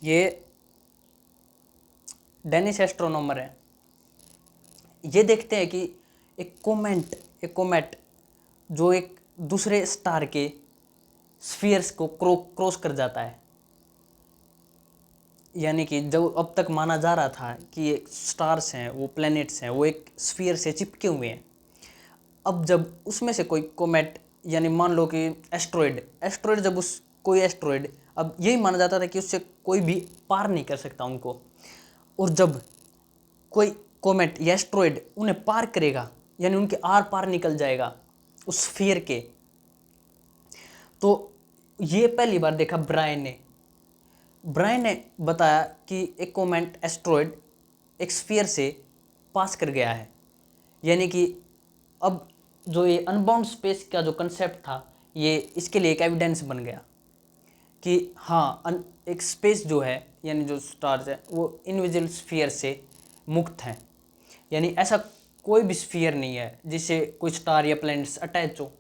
ये डेनिश एस्ट्रोनॉमर है। ये देखते हैं कि एक कोमेट जो एक दूसरे स्टार के स्फीयर्स को क्रॉस कर जाता है, यानी कि जो अब तक माना जा रहा था कि ये स्टार्स हैं, वो प्लैनेट्स हैं, वो एक स्फीयर से चिपके हुए हैं। अब जब उसमें से कोई कोमेट, यानी मान लो कि एस्ट्रॉयड जब उस कोई एस्ट्रॉयड, अब यही माना जाता था कि उससे कोई भी पार नहीं कर सकता उनको, और जब कोई कोमेट या एस्ट्रॉयड उन्हें पार करेगा, यानी उनके आर पार निकल जाएगा उस स्फीयर के, तो ये पहली बार देखा ब्रायन ने बताया कि एक कोमेट एस्ट्रॉयड एक स्फीयर से पास कर गया है। यानी कि अब जो ये अनबाउंड स्पेस का जो कंसेप्ट था, ये इसके लिए एक एविडेंस बन गया कि हाँ, एक स्पेस जो है, यानी जो स्टार्स है, वो इनविजिबल स्फीयर से मुक्त हैं। यानी ऐसा कोई भी स्फीयर नहीं है जिससे कोई स्टार या प्लैनेट्स अटैच हो।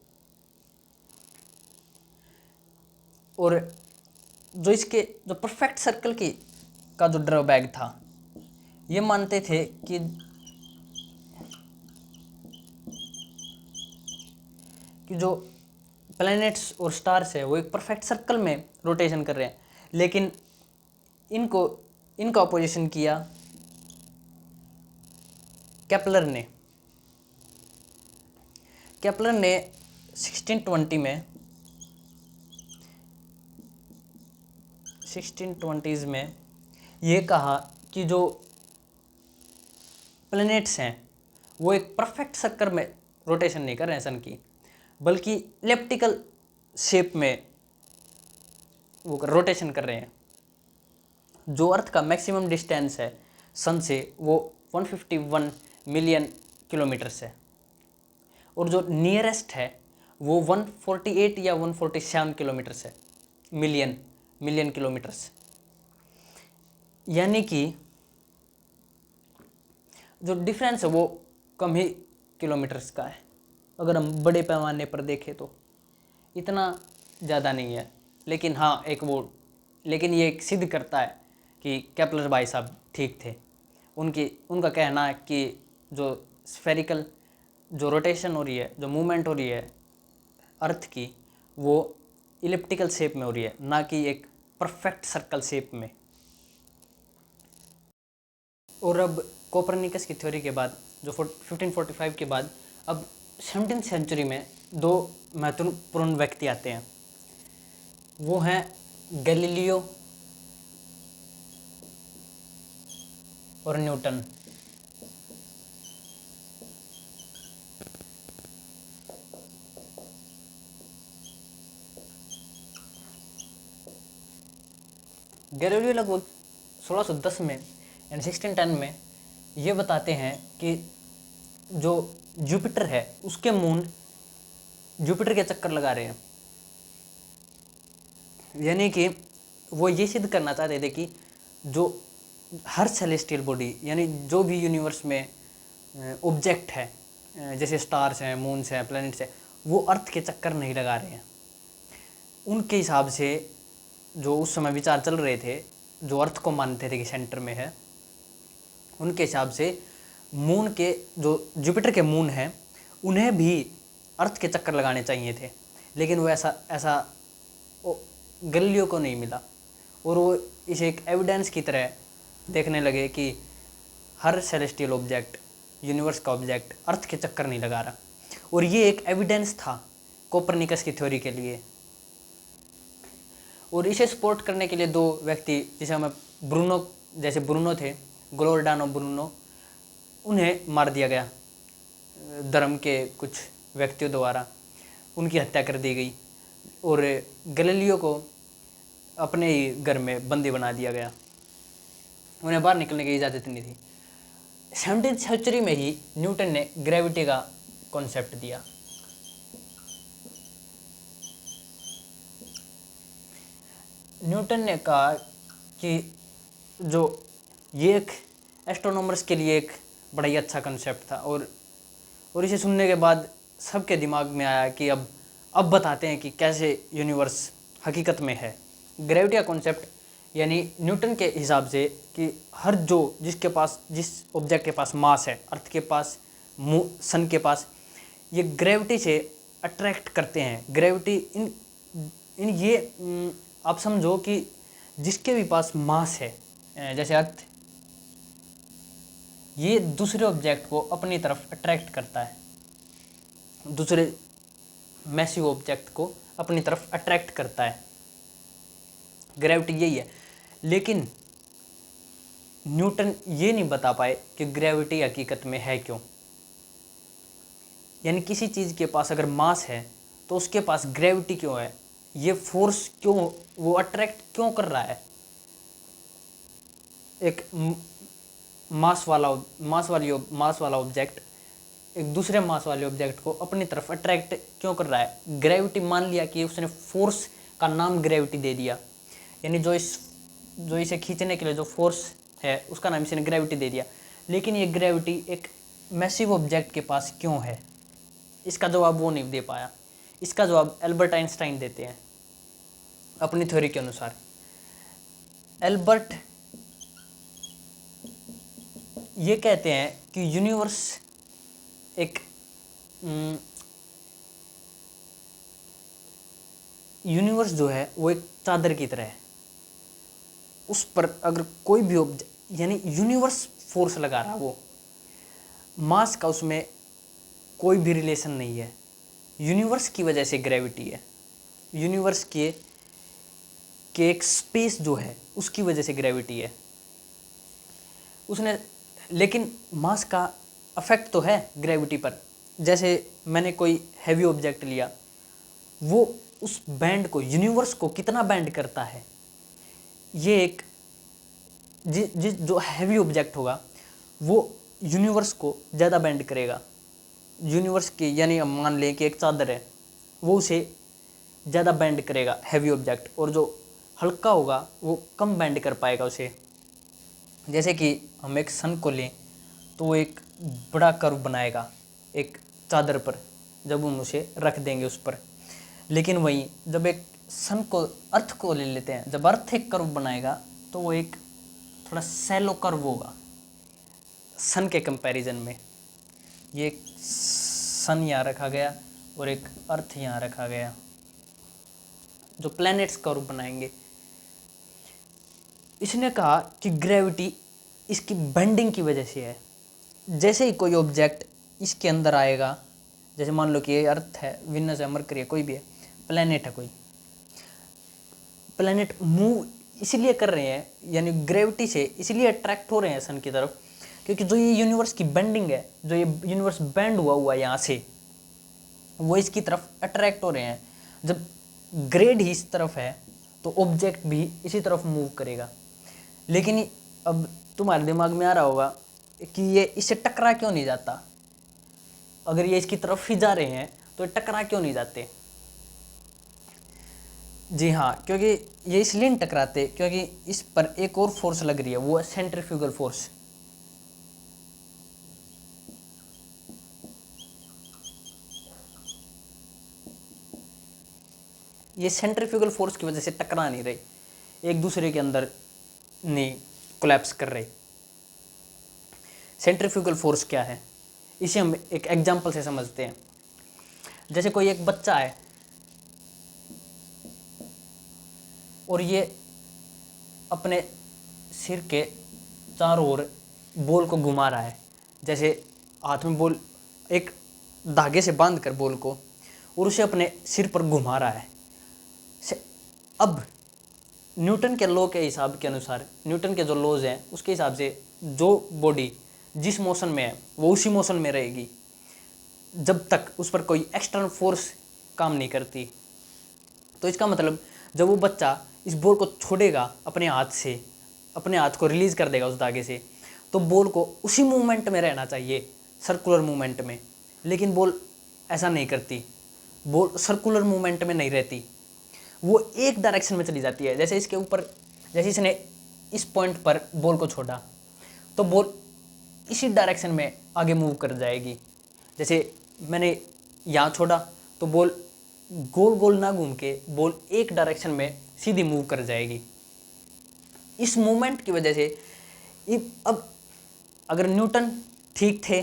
और जो इसके जो परफेक्ट सर्कल की का जो ड्रॉबैक था, ये मानते थे कि जो प्लैनेट्स और स्टार्स है वो एक परफेक्ट सर्कल में रोटेशन कर रहे हैं, लेकिन इनका अपोजिशन किया केपलर ने 1620s में ये कहा कि जो प्लैनेट्स हैं वो एक परफेक्ट सर्कल में रोटेशन नहीं कर रहे हैं सन की, बल्कि इलिप्टिकल शेप में वो रोटेशन कर रहे हैं। जो अर्थ का मैक्सिमम डिस्टेंस है सन से वो 151 मिलियन किलोमीटर्स है, और जो नियरेस्ट है वो 148 या 147 किलोमीटर्स है, मिलियन किलोमीटर्स। यानी कि जो डिफरेंस है वो कम ही किलोमीटर्स का है। अगर हम बड़े पैमाने पर देखें तो इतना ज़्यादा नहीं है, लेकिन हाँ लेकिन ये सिद्ध करता है कि केपलर भाई साहब ठीक थे। उनका कहना है कि जो स्फेरिकल जो रोटेशन हो रही है, जो मूवमेंट हो रही है अर्थ की, वो इलिप्टिकल शेप में हो रही है, ना कि एक परफेक्ट सर्कल शेप में। और अब कोपरनिकस की थ्योरी के बाद, जो 1545 के बाद, अब 17वीं सेंचुरी में दो महत्वपूर्ण व्यक्ति आते हैं। वो हैं गैलीलियो और न्यूटन। गैलीलियो लगभग 1610 में यानी 1610 में ये बताते हैं कि जो जुपिटर है उसके मून जुपिटर के चक्कर लगा रहे हैं। यानी कि वो ये सिद्ध करना चाहते थे कि जो हर सेलेस्टियल बॉडी, यानी जो भी यूनिवर्स में ऑब्जेक्ट है, जैसे स्टार्स हैं, मून्स हैं, प्लैनेट्स हैं, वो अर्थ के चक्कर नहीं लगा रहे हैं। उनके हिसाब से जो उस समय विचार चल रहे थे, जो अर्थ को मानते थे कि सेंटर में है, उनके हिसाब से मून के जो जुपिटर के मून हैं उन्हें भी अर्थ के चक्कर लगाने चाहिए थे, लेकिन वो ऐसा गैलीलियो को नहीं मिला। और वो इसे एक एविडेंस की तरह देखने लगे कि हर सेलेस्टियल ऑब्जेक्ट यूनिवर्स का ऑब्जेक्ट अर्थ के चक्कर नहीं लगा रहा। और ये एक एविडेंस था कोपरनिकस की थ्योरी के लिए। और इसे सपोर्ट करने के लिए दो व्यक्ति, जिसे हमें ब्रूनो थे, ग्लोर्डानो ब्रूनो, उन्हें मार दिया गया धर्म के कुछ व्यक्तियों द्वारा, उनकी हत्या कर दी गई। और गैलीलियो को अपने ही घर में बंदी बना दिया गया, उन्हें बाहर निकलने की इजाज़त नहीं थी। 17वीं सेंचुरी में ही न्यूटन ने ग्रेविटी का कॉन्सेप्ट दिया। न्यूटन ने कहा कि जो ये एक एस्ट्रोनॉमर्स के लिए एक बड़ा ही अच्छा कंसेप्ट था। और इसे सुनने के बाद सबके दिमाग में आया कि अब बताते हैं कि कैसे यूनिवर्स हकीकत में है। ग्रेविटी का कॉन्सेप्ट यानी न्यूटन के हिसाब से कि हर जिस ऑब्जेक्ट के पास मास है, अर्थ के पास, सन के पास, ये ग्रेविटी से अट्रैक्ट करते हैं। ग्रेविटी इन ये आप समझो कि जिसके भी पास मास है, जैसे अर्थ, ये दूसरे ऑब्जेक्ट को अपनी तरफ अट्रैक्ट करता है, दूसरे मैसिव ऑब्जेक्ट को अपनी तरफ अट्रैक्ट करता है। ग्रेविटी यही है। लेकिन न्यूटन ये नहीं बता पाए कि ग्रेविटी हकीकत में है क्यों। यानी किसी चीज़ के पास अगर मास है तो उसके पास ग्रेविटी क्यों है, ये फोर्स क्यों, वो अट्रैक्ट क्यों कर रहा है। एक मास वाला ऑब्जेक्ट एक दूसरे मास वाले ऑब्जेक्ट को अपनी तरफ अट्रैक्ट क्यों कर रहा है। ग्रेविटी, मान लिया कि उसने फोर्स का नाम ग्रेविटी दे दिया, यानी जो इसे खींचने के लिए जो फोर्स है उसका नाम इसने ग्रेविटी दे दिया। लेकिन ये ग्रेविटी एक मैसिव ऑब्जेक्ट के पास क्यों है, इसका जवाब वो नहीं दे पाया। इसका जवाब एल्बर्ट आइंस्टाइन देते हैं अपनी थ्योरी के अनुसार। एल्बर्ट ये कहते हैं कि यूनिवर्स जो है वो एक चादर की तरह है। उस पर अगर कोई भी ऑब्जेक्ट, यानी यूनिवर्स फोर्स लगा रहा है, वो मास का उसमें कोई भी रिलेशन नहीं है। यूनिवर्स की वजह से ग्रेविटी है। यूनिवर्स के एक स्पेस जो है उसकी वजह से ग्रेविटी है। लेकिन मास का अफेक्ट तो है ग्रेविटी पर। जैसे मैंने कोई हैवी ऑब्जेक्ट लिया, वो उस बैंड को, यूनिवर्स को कितना बैंड करता है, ये एक जो हैवी ऑब्जेक्ट होगा वो यूनिवर्स को ज़्यादा बैंड करेगा। यूनिवर्स की, यानी हम मान लें कि एक चादर है, वो उसे ज़्यादा बैंड करेगा हैवी ऑब्जेक्ट, और जो हल्का होगा वो कम बैंड कर पाएगा उसे। जैसे कि हम एक सन को लें तो वो एक बड़ा कर्व बनाएगा एक चादर पर जब हम उसे रख देंगे उस पर। लेकिन वहीं जब एक सन को, अर्थ को ले लेते हैं, जब अर्थ एक कर्व बनाएगा तो वो एक थोड़ा सैलो कर्व होगा सन के कंपैरिजन में। ये एक सन यहाँ रखा गया और एक अर्थ यहाँ रखा गया, जो प्लैनेट्स कर्व बनाएंगे। इसने कहा कि ग्रेविटी इसकी बेंडिंग की वजह से है। जैसे ही कोई ऑब्जेक्ट इसके अंदर आएगा, जैसे मान लो कि ये अर्थ है, विनस है, मरकरी है, कोई भी है, प्लैनेट है कोई, प्लैनेट मूव इसलिए कर रहे हैं, यानी ग्रेविटी से इसलिए अट्रैक्ट हो रहे हैं सन की तरफ, क्योंकि जो ये यूनिवर्स की बेंडिंग है, जो ये यूनिवर्स बेंड हुआ यहाँ से, वो इसकी तरफ अट्रैक्ट हो रहे हैं। जब ग्रेड ही इस तरफ है तो ऑब्जेक्ट भी इसी तरफ मूव करेगा। लेकिन अब तुम्हारे दिमाग में आ रहा होगा कि ये इससे टकरा क्यों नहीं जाता। अगर ये इसकी तरफ ही जा रहे हैं तो टकरा क्यों नहीं जाते। जी हाँ, क्योंकि ये इसलिए नहीं टकराते क्योंकि इस पर एक और फोर्स लग रही है, वो है सेंट्रीफ्यूगल फोर्स। ये सेंट्रीफ्यूगल फोर्स की वजह से टकरा नहीं रही, एक दूसरे के अंदर नहीं कोलैप्स कर रही। सेंट्रीफ्यूगल फोर्स क्या है, इसे हम एक एग्जांपल से समझते हैं। जैसे कोई एक बच्चा है और ये अपने सिर के चारों ओर बॉल को घुमा रहा है। जैसे हाथ में बॉल एक धागे से बांध कर बॉल को और उसे अपने सिर पर घुमा रहा है। अब न्यूटन के लॉ के हिसाब के अनुसार, न्यूटन के जो लॉज हैं उसके हिसाब से जो बॉडी जिस मोशन में है वो उसी मोशन में रहेगी जब तक उस पर कोई एक्सटर्नल फोर्स काम नहीं करती। तो इसका मतलब जब वो बच्चा इस बॉल को छोड़ेगा अपने हाथ से, अपने हाथ को रिलीज कर देगा उस धागे से, तो बॉल को उसी मूवमेंट में रहना चाहिए, सर्कुलर मूवमेंट में। लेकिन बॉल ऐसा नहीं करती, बॉल सर्कुलर मूवमेंट में नहीं रहती, वो एक डायरेक्शन में चली जाती है। जैसे इसके ऊपर, जैसे इसने इस पॉइंट पर बॉल को छोड़ा तो बॉल इसी डायरेक्शन में आगे मूव कर जाएगी। जैसे मैंने यहाँ छोड़ा तो बॉल गोल गोल ना घूम के बॉल एक डायरेक्शन में सीधी मूव कर जाएगी। इस मूवमेंट की वजह से अब अगर न्यूटन ठीक थे,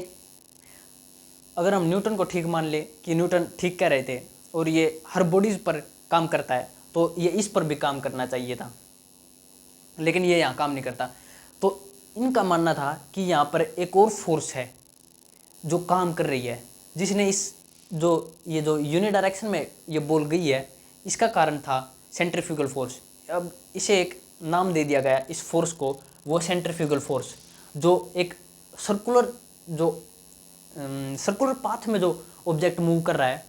अगर हम न्यूटन को ठीक मान ले कि न्यूटन ठीक कह रहे थे और ये हर बॉडीज पर काम करता है, तो ये इस पर भी काम करना चाहिए था, लेकिन ये यहाँ काम नहीं करता। तो इनका मानना था कि यहाँ पर एक और फोर्स है जो काम कर रही है, जिसने इस ये जो यूनिडायरेक्शन में ये बॉल गई है, इसका कारण था सेंट्रीफ्यूगल फोर्स। अब इसे एक नाम दे दिया गया इस फोर्स को, वो सेंट्रीफ्यूगल फोर्स, जो एक सर्कुलर पाथ में जो ऑब्जेक्ट मूव कर रहा है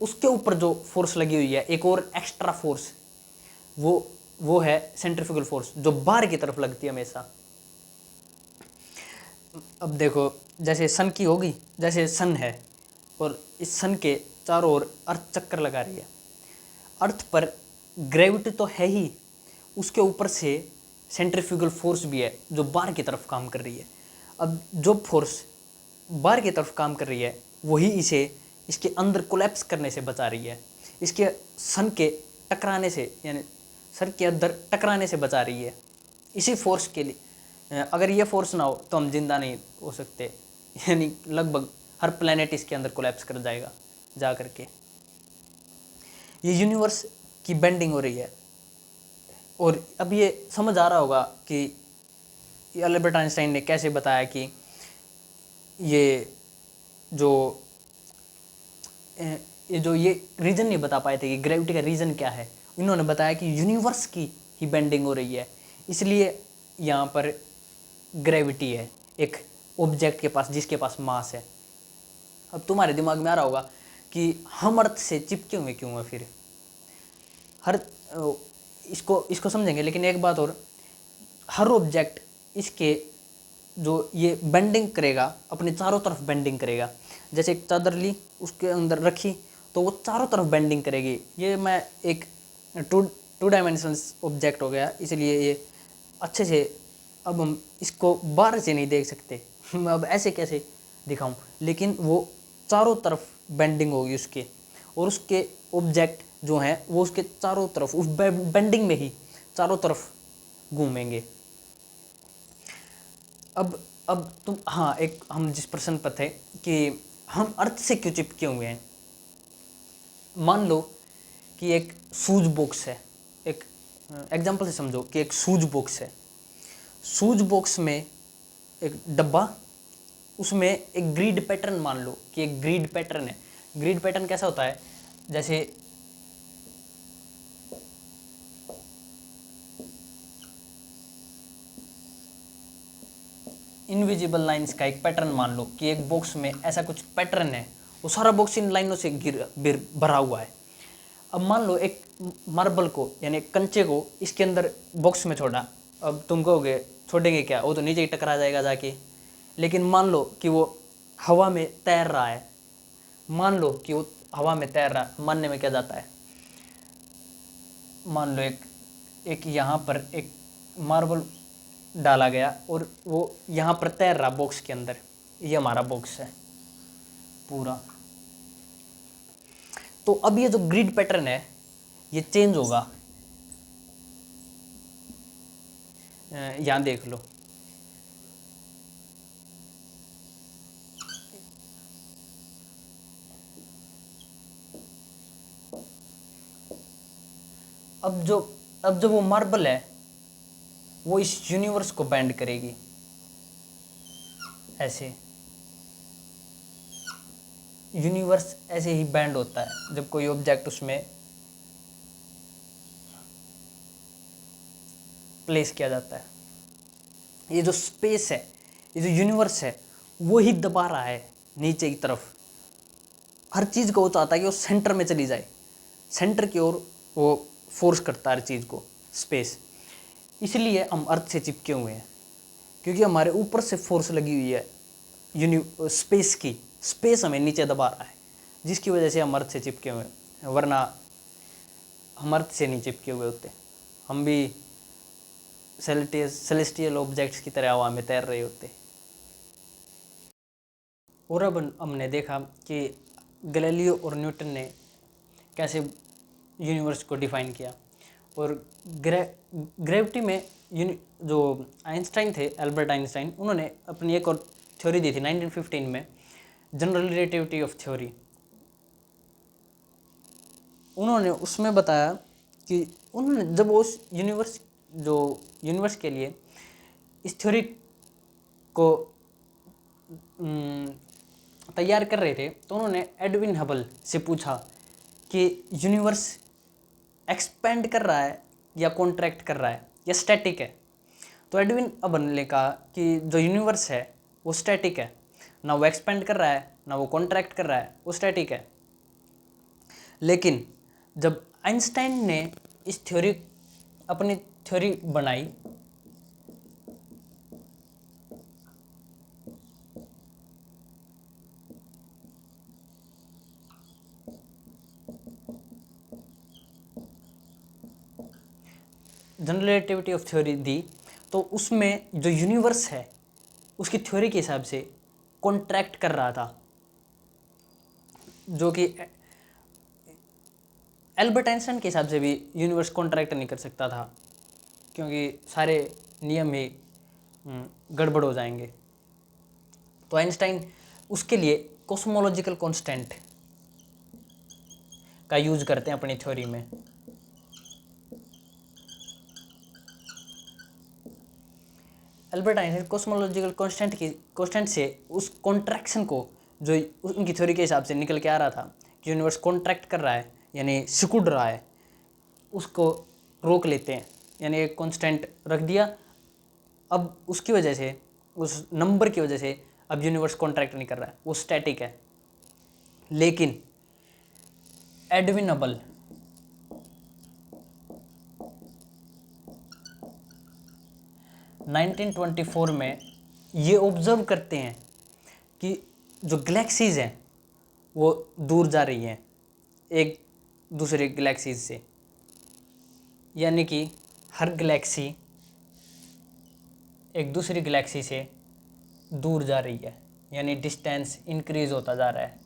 उसके ऊपर जो फोर्स लगी हुई है, एक और एक्स्ट्रा फोर्स, वो है सेंट्रीफ्यूगल फोर्स, जो बाहर की तरफ लगती है हमेशा। अब देखो, जैसे सन की होगी, जैसे सन है और इस सन के चारों ओर अर्थ चक्कर लगा रही है, अर्थ पर ग्रेविटी तो है ही, उसके ऊपर से सेंट्रीफ्यूगल फोर्स भी है जो बाहर की तरफ काम कर रही है। अब जो फोर्स बाहर की तरफ काम कर रही है वही इसे इसके अंदर कोलैप्स करने से बचा रही है, इसके सन के टकराने से, यानी सर के अंदर टकराने से बचा रही है। इसी फोर्स के लिए, अगर ये फोर्स ना हो तो हम जिंदा नहीं हो सकते, यानी लगभग हर प्लेनेट इसके अंदर कोलैप्स कर जाएगा जा करके। ये यूनिवर्स की बेंडिंग हो रही है। और अब ये समझ आ रहा होगा कि अल्बर्ट आइंस्टाइन ने कैसे बताया कि ये रीजन नहीं बता पाए थे कि ग्रेविटी का रीजन क्या है। इन्होंने बताया कि यूनिवर्स की ही बेंडिंग हो रही है, इसलिए यहाँ पर ग्रेविटी है एक ऑब्जेक्ट के पास जिसके पास मास है। अब तुम्हारे दिमाग में आ रहा होगा कि हम अर्थ से चिपके हुए क्यों हैं फिर, इसको समझेंगे। लेकिन एक बात और, हर ऑब्जेक्ट इसके जो ये बेंडिंग करेगा, अपने चारों तरफ बेंडिंग करेगा। जैसे एक चादर ली, उसके अंदर रखी तो वो चारों तरफ बेंडिंग करेगी। ये मैं एक टू डायमेंशनल ऑब्जेक्ट हो गया, इसलिए ये अच्छे से अब हम इसको बाहर से नहीं देख सकते, मैं अब ऐसे कैसे दिखाऊं, लेकिन वो चारों तरफ बेंडिंग होगी उसके, और उसके ऑब्जेक्ट जो हैं वो उसके चारों तरफ उस बेंडिंग में ही चारों तरफ घूमेंगे। अब तुम, हाँ, एक हम जिस प्रश्न पर थे कि हम अर्थ से क्यों चिपके हुए हैं। मान लो कि एक सूज बॉक्स है, एक एग्जांपल से समझो कि एक सूज बॉक्स है, सूज बॉक्स में एक डब्बा, उसमें एक ग्रिड पैटर्न, मान लो कि एक ग्रिड पैटर्न है। ग्रिड पैटर्न कैसा होता है, जैसे इनविजिबल लाइंस का एक पैटर्न, मान लो कि एक बॉक्स में ऐसा कुछ पैटर्न है, वो सारा बॉक्स इन लाइनों से भरा हुआ है। अब मान लो एक मार्बल को, यानी कंचे को इसके अंदर बॉक्स में छोड़ा। अब तुम कहोगे छोड़ेंगे क्या, वो तो नीचे ही टकरा जाएगा जाके। लेकिन मान लो कि वो हवा में तैर रहा है, मान लो कि वो हवा में तैर रहा है, मानने में क्या जाता है। मान लो एक यहाँ पर एक मार्बल डाला गया और वो यहाँ पर तैर रहा बॉक्स के अंदर, ये हमारा बॉक्स है पूरा। तो अब ये जो ग्रिड पैटर्न है ये चेंज होगा, यहां देख लो, अब जो वो मार्बल है वो इस यूनिवर्स को बेंड करेगी ऐसे, यूनिवर्स ऐसे ही बैंड होता है जब कोई ऑब्जेक्ट उसमें प्लेस किया जाता है। ये जो स्पेस है, ये जो यूनिवर्स है, वो ही दबा रहा है नीचे की तरफ। हर चीज़ को वो चाहता है कि वो सेंटर में चली जाए, सेंटर की ओर वो फोर्स करता है हर चीज़ को, स्पेस। इसलिए हम अर्थ से चिपके हुए हैं, क्योंकि हमारे ऊपर से फोर्स लगी हुई है स्पेस की। स्पेस हमें नीचे दबा रहा है, जिसकी वजह से हम अर्थ से चिपके हुए हैं, वरना हम अर्थ से नहीं चिपके हुए होते। हम भी सेलेस्टियल ऑब्जेक्ट्स की तरह हवा में तैर रहे होते। और अब हमने देखा कि गैलीलियो और न्यूटन ने कैसे यूनिवर्स को डिफाइन किया। और ग्रेविटी में जो आइंस्टाइन थे, एल्बर्ट आइंस्टाइन, उन्होंने अपनी एक और थ्योरी दी थी 1915 में, जनरल रिलेटिविटी ऑफ थ्योरी। उन्होंने उसमें बताया कि उन्होंने जब उस यूनिवर्स के लिए इस थ्योरी को तैयार कर रहे थे, तो उन्होंने एडविन हबल से पूछा कि यूनिवर्स एक्सपेंड कर रहा है या कॉन्ट्रैक्ट कर रहा है या स्टैटिक है। तो एडविन हबल ने कहा कि जो यूनिवर्स है वो स्टैटिक है, ना वो एक्सपेंड कर रहा है ना वो कॉन्ट्रैक्ट कर रहा है, वो स्टैटिक है। लेकिन जब आइंस्टाइन ने अपनी थ्योरी बनाई, जनरल रिलेटिविटी ऑफ थ्योरी दी, तो उसमें जो यूनिवर्स है उसकी थ्योरी के हिसाब से कॉन्ट्रैक्ट कर रहा था, जो कि एल्बर्ट आइंस्टाइन के हिसाब से भी यूनिवर्स कॉन्ट्रैक्ट नहीं कर सकता था, क्योंकि सारे नियम ही गड़बड़ हो जाएंगे। तो आइंस्टाइन उसके लिए कॉस्मोलॉजिकल कांस्टेंट का यूज करते हैं अपनी थ्योरी में। एल्बर्ट आइंस्टाइन कॉस्मोलॉजिकल कांस्टेंट से उस कॉन्ट्रैक्शन को, जो उनकी थ्योरी के हिसाब से निकल के आ रहा था कि यूनिवर्स कॉन्ट्रैक्ट कर रहा है यानी सिकुड़ रहा है, उसको रोक लेते हैं, यानी एक कांस्टेंट रख दिया। अब उसकी वजह से, उस नंबर की वजह से अब यूनिवर्स कॉन्ट्रैक्ट नहीं कर रहा है, वो स्टैटिक है। लेकिन एडविन हबल 1924 में ये ऑब्जर्व करते हैं कि जो गैलेक्सीज हैं वो दूर जा रही हैं एक दूसरे गैलेक्सीज से, यानी कि हर गैलेक्सी एक दूसरी गैलेक्सी से दूर जा रही है, यानी डिस्टेंस इंक्रीज होता जा रहा है,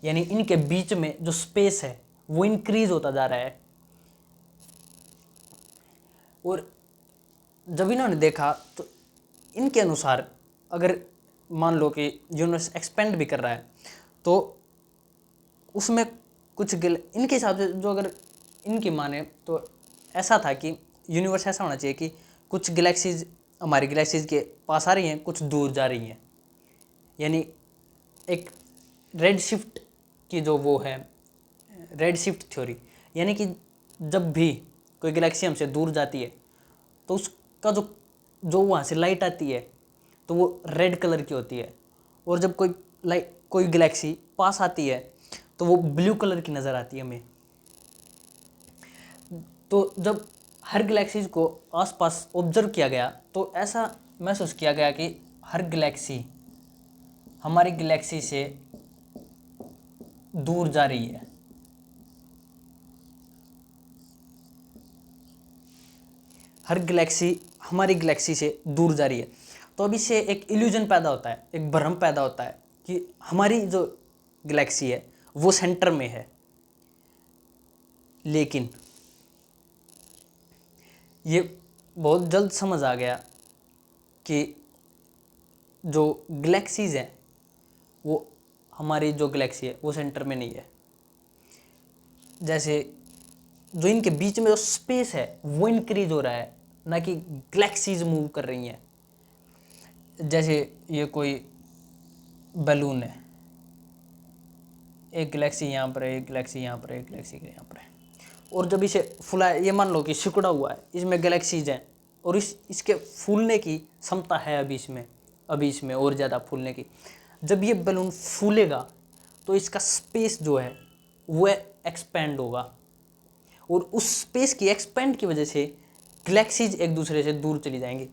यानी इनके बीच में जो स्पेस है वो इंक्रीज होता जा रहा है। और जब इन्होंने देखा तो इनके अनुसार अगर मान लो कि यूनिवर्स एक्सपेंड भी कर रहा है, तो उसमें कुछ इनके हिसाब से, जो अगर इनकी माने तो ऐसा था कि यूनिवर्स ऐसा होना चाहिए कि कुछ गैलेक्सीज हमारी गैलेक्सीज के पास आ रही हैं, कुछ दूर जा रही हैं, यानी एक रेड शिफ्ट की जो वो है, रेड शिफ्ट थ्योरी, यानी कि जब भी कोई गैलेक्सी हमसे दूर जाती है तो उसका जो वहाँ से लाइट आती है तो वो रेड कलर की होती है, और जब कोई गैलेक्सी पास आती है तो वो ब्लू कलर की नज़र आती है हमें। तो जब हर गैलेक्सीज को आसपास ऑब्जर्व किया गया तो ऐसा महसूस किया गया कि हर गैलेक्सी हमारी गैलेक्सी से दूर जा रही है। हर गैलेक्सी हमारी गैलेक्सी से दूर जा रही है। तो अब इससे एक इल्यूजन पैदा होता है, एक भ्रम पैदा होता है कि हमारी जो गैलेक्सी है वो सेंटर में है। लेकिन ये बहुत जल्द समझ आ गया कि जो गैलेक्सीज हैं वो, हमारी जो गैलेक्सी है वो सेंटर में नहीं है। जैसे जो इनके बीच में जो स्पेस है वो इंक्रीज हो रहा है, ना कि गैलेक्सीज मूव कर रही हैं। जैसे ये कोई बैलून है, एक गैलेक्सी यहाँ पर है, एक गैलेक्सी यहाँ पर है, एक गैलेक्सी यहाँ पर है। और जब इसे फुला, ये मान लो कि सिकुड़ा हुआ है, इसमें गैलेक्सीज हैं और इसके फूलने की क्षमता है अभी इसमें और ज़्यादा फूलने की। जब ये बलून फूलेगा तो इसका स्पेस जो है वो एक्सपेंड होगा और उस स्पेस की एक्सपेंड की वजह से गैलेक्सीज एक दूसरे से दूर चली जाएंगी।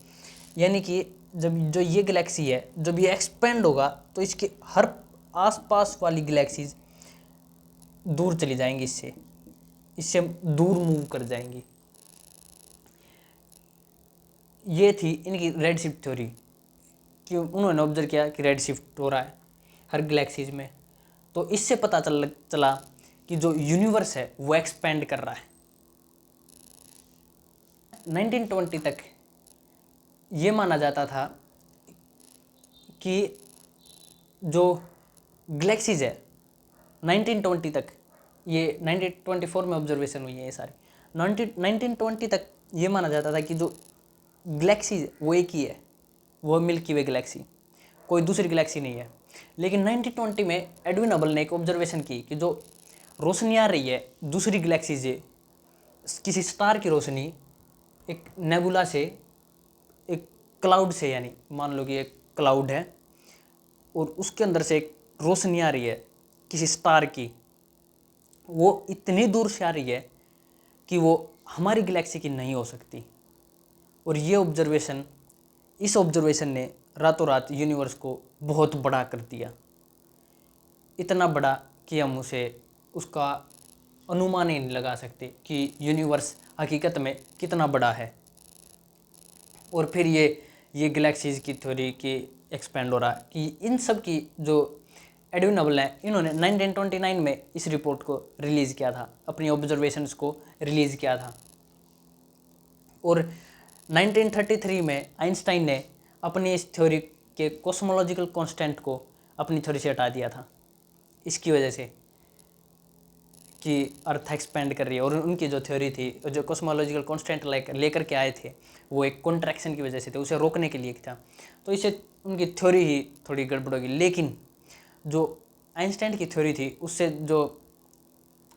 यानी कि जब जो ये गैलेक्सी है, जब ये एक्सपेंड होगा तो इसके हर आसपास वाली गैलेक्सीज दूर चली जाएंगी, इससे दूर मूव कर जाएंगी। ये थी इनकी रेड शिफ्ट थ्योरी कि उन्होंने ऑब्जर्व किया कि रेड शिफ्ट हो रहा है हर गैलेक्सीज में। तो इससे पता चला कि जो यूनिवर्स है वो एक्सपेंड कर रहा है। 1920 तक ये माना जाता था कि जो गैलेक्सीज है 1920 तक, ये 1924 में ऑब्जर्वेशन हुई है ये सारी, 1920 तक ये माना जाता था कि जो गैलेक्सीज वो एक ही है, वो मिल्की वे गैलेक्सी, कोई दूसरी गैलेक्सी नहीं है। लेकिन 1920 में एडविन हबल ने एक ऑब्जर्वेशन की कि जो रोशनी आ रही है दूसरी गैलेक्सी से, किसी स्टार की रोशनी एक नेबुला से, एक क्लाउड से, यानी मान लो कि एक क्लाउड है और उसके अंदर से एक रोशनी आ रही है किसी स्टार की, वो इतनी दूर से आ रही है कि वो हमारी गैलेक्सी की नहीं हो सकती। और ये इस ऑब्जर्वेशन ने रातों रात यूनिवर्स को बहुत बड़ा कर दिया, इतना बड़ा कि हम उसका अनुमान ही नहीं लगा सकते कि यूनिवर्स हकीकत में कितना बड़ा है। और फिर ये गैलेक्सीज की थ्योरी की एक्सपेंड हो रहा है कि इन सब की जो एडविन हबल है, इन्होंने 1929 में इस रिपोर्ट को रिलीज़ किया था, अपनी ऑब्जर्वेशंस को रिलीज़ किया था। और 1933 में आइंस्टाइन ने अपनी इस थ्योरी के कॉस्मोलॉजिकल कांस्टेंट को अपनी थ्योरी से हटा दिया था, इसकी वजह से कि अर्थ एक्सपेंड कर रही है। और उनकी जो थ्योरी थी, जो कॉस्मोलॉजिकल कांस्टेंट लेकर के आए थे, वो एक कॉन्ट्रैक्शन की वजह से थे, उसे रोकने के लिए था। तो इससे उनकी थ्योरी ही थोड़ी गड़बड़ होगी। लेकिन जो आइंस्टाइन की थ्योरी थी, उससे जो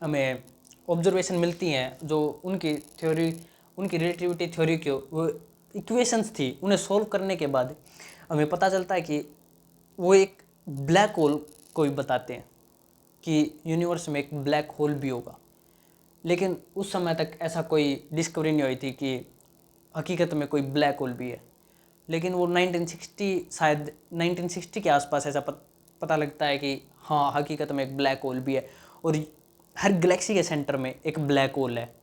हमें ऑब्जर्वेशन मिलती हैं, जो उनकी रिलेटिविटी थ्योरी की वो इक्वेशंस थी, उन्हें सॉल्व करने के बाद हमें पता चलता है कि वो एक ब्लैक होल को भी बताते हैं कि यूनिवर्स में एक ब्लैक होल भी होगा। लेकिन उस समय तक ऐसा कोई डिस्कवरी नहीं हुई थी कि हकीकत में कोई ब्लैक होल भी है। लेकिन वो 1960 के आसपास ऐसा पता लगता है कि हाँ, हकीकत में एक ब्लैक होल भी है और हर गैलेक्सी के सेंटर में एक ब्लैक होल है।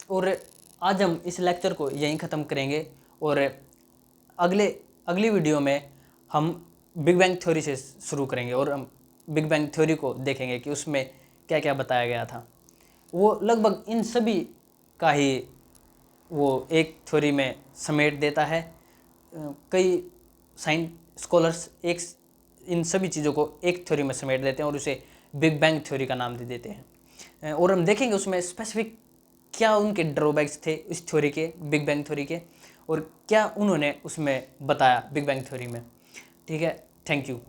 और आज हम इस लेक्चर को यहीं ख़त्म करेंगे और अगली वीडियो में हम बिग बैंग थ्योरी से शुरू करेंगे और हम बिग बैंग थ्योरी को देखेंगे कि उसमें क्या क्या बताया गया था। वो लगभग इन सभी का ही वो एक थ्योरी में समेट देता है। कई स्कॉलर्स इन सभी चीज़ों को एक थ्योरी में समेट देते हैं और उसे बिग बैंग थ्योरी का नाम दे देते हैं। और हम देखेंगे उसमें स्पेसिफिक क्या उनके ड्रॉबैक्स थे इस थ्योरी के, बिग बैंग थ्योरी के, और क्या उन्होंने उसमें बताया बिग बैंग थ्योरी में। ठीक है, थैंक यू।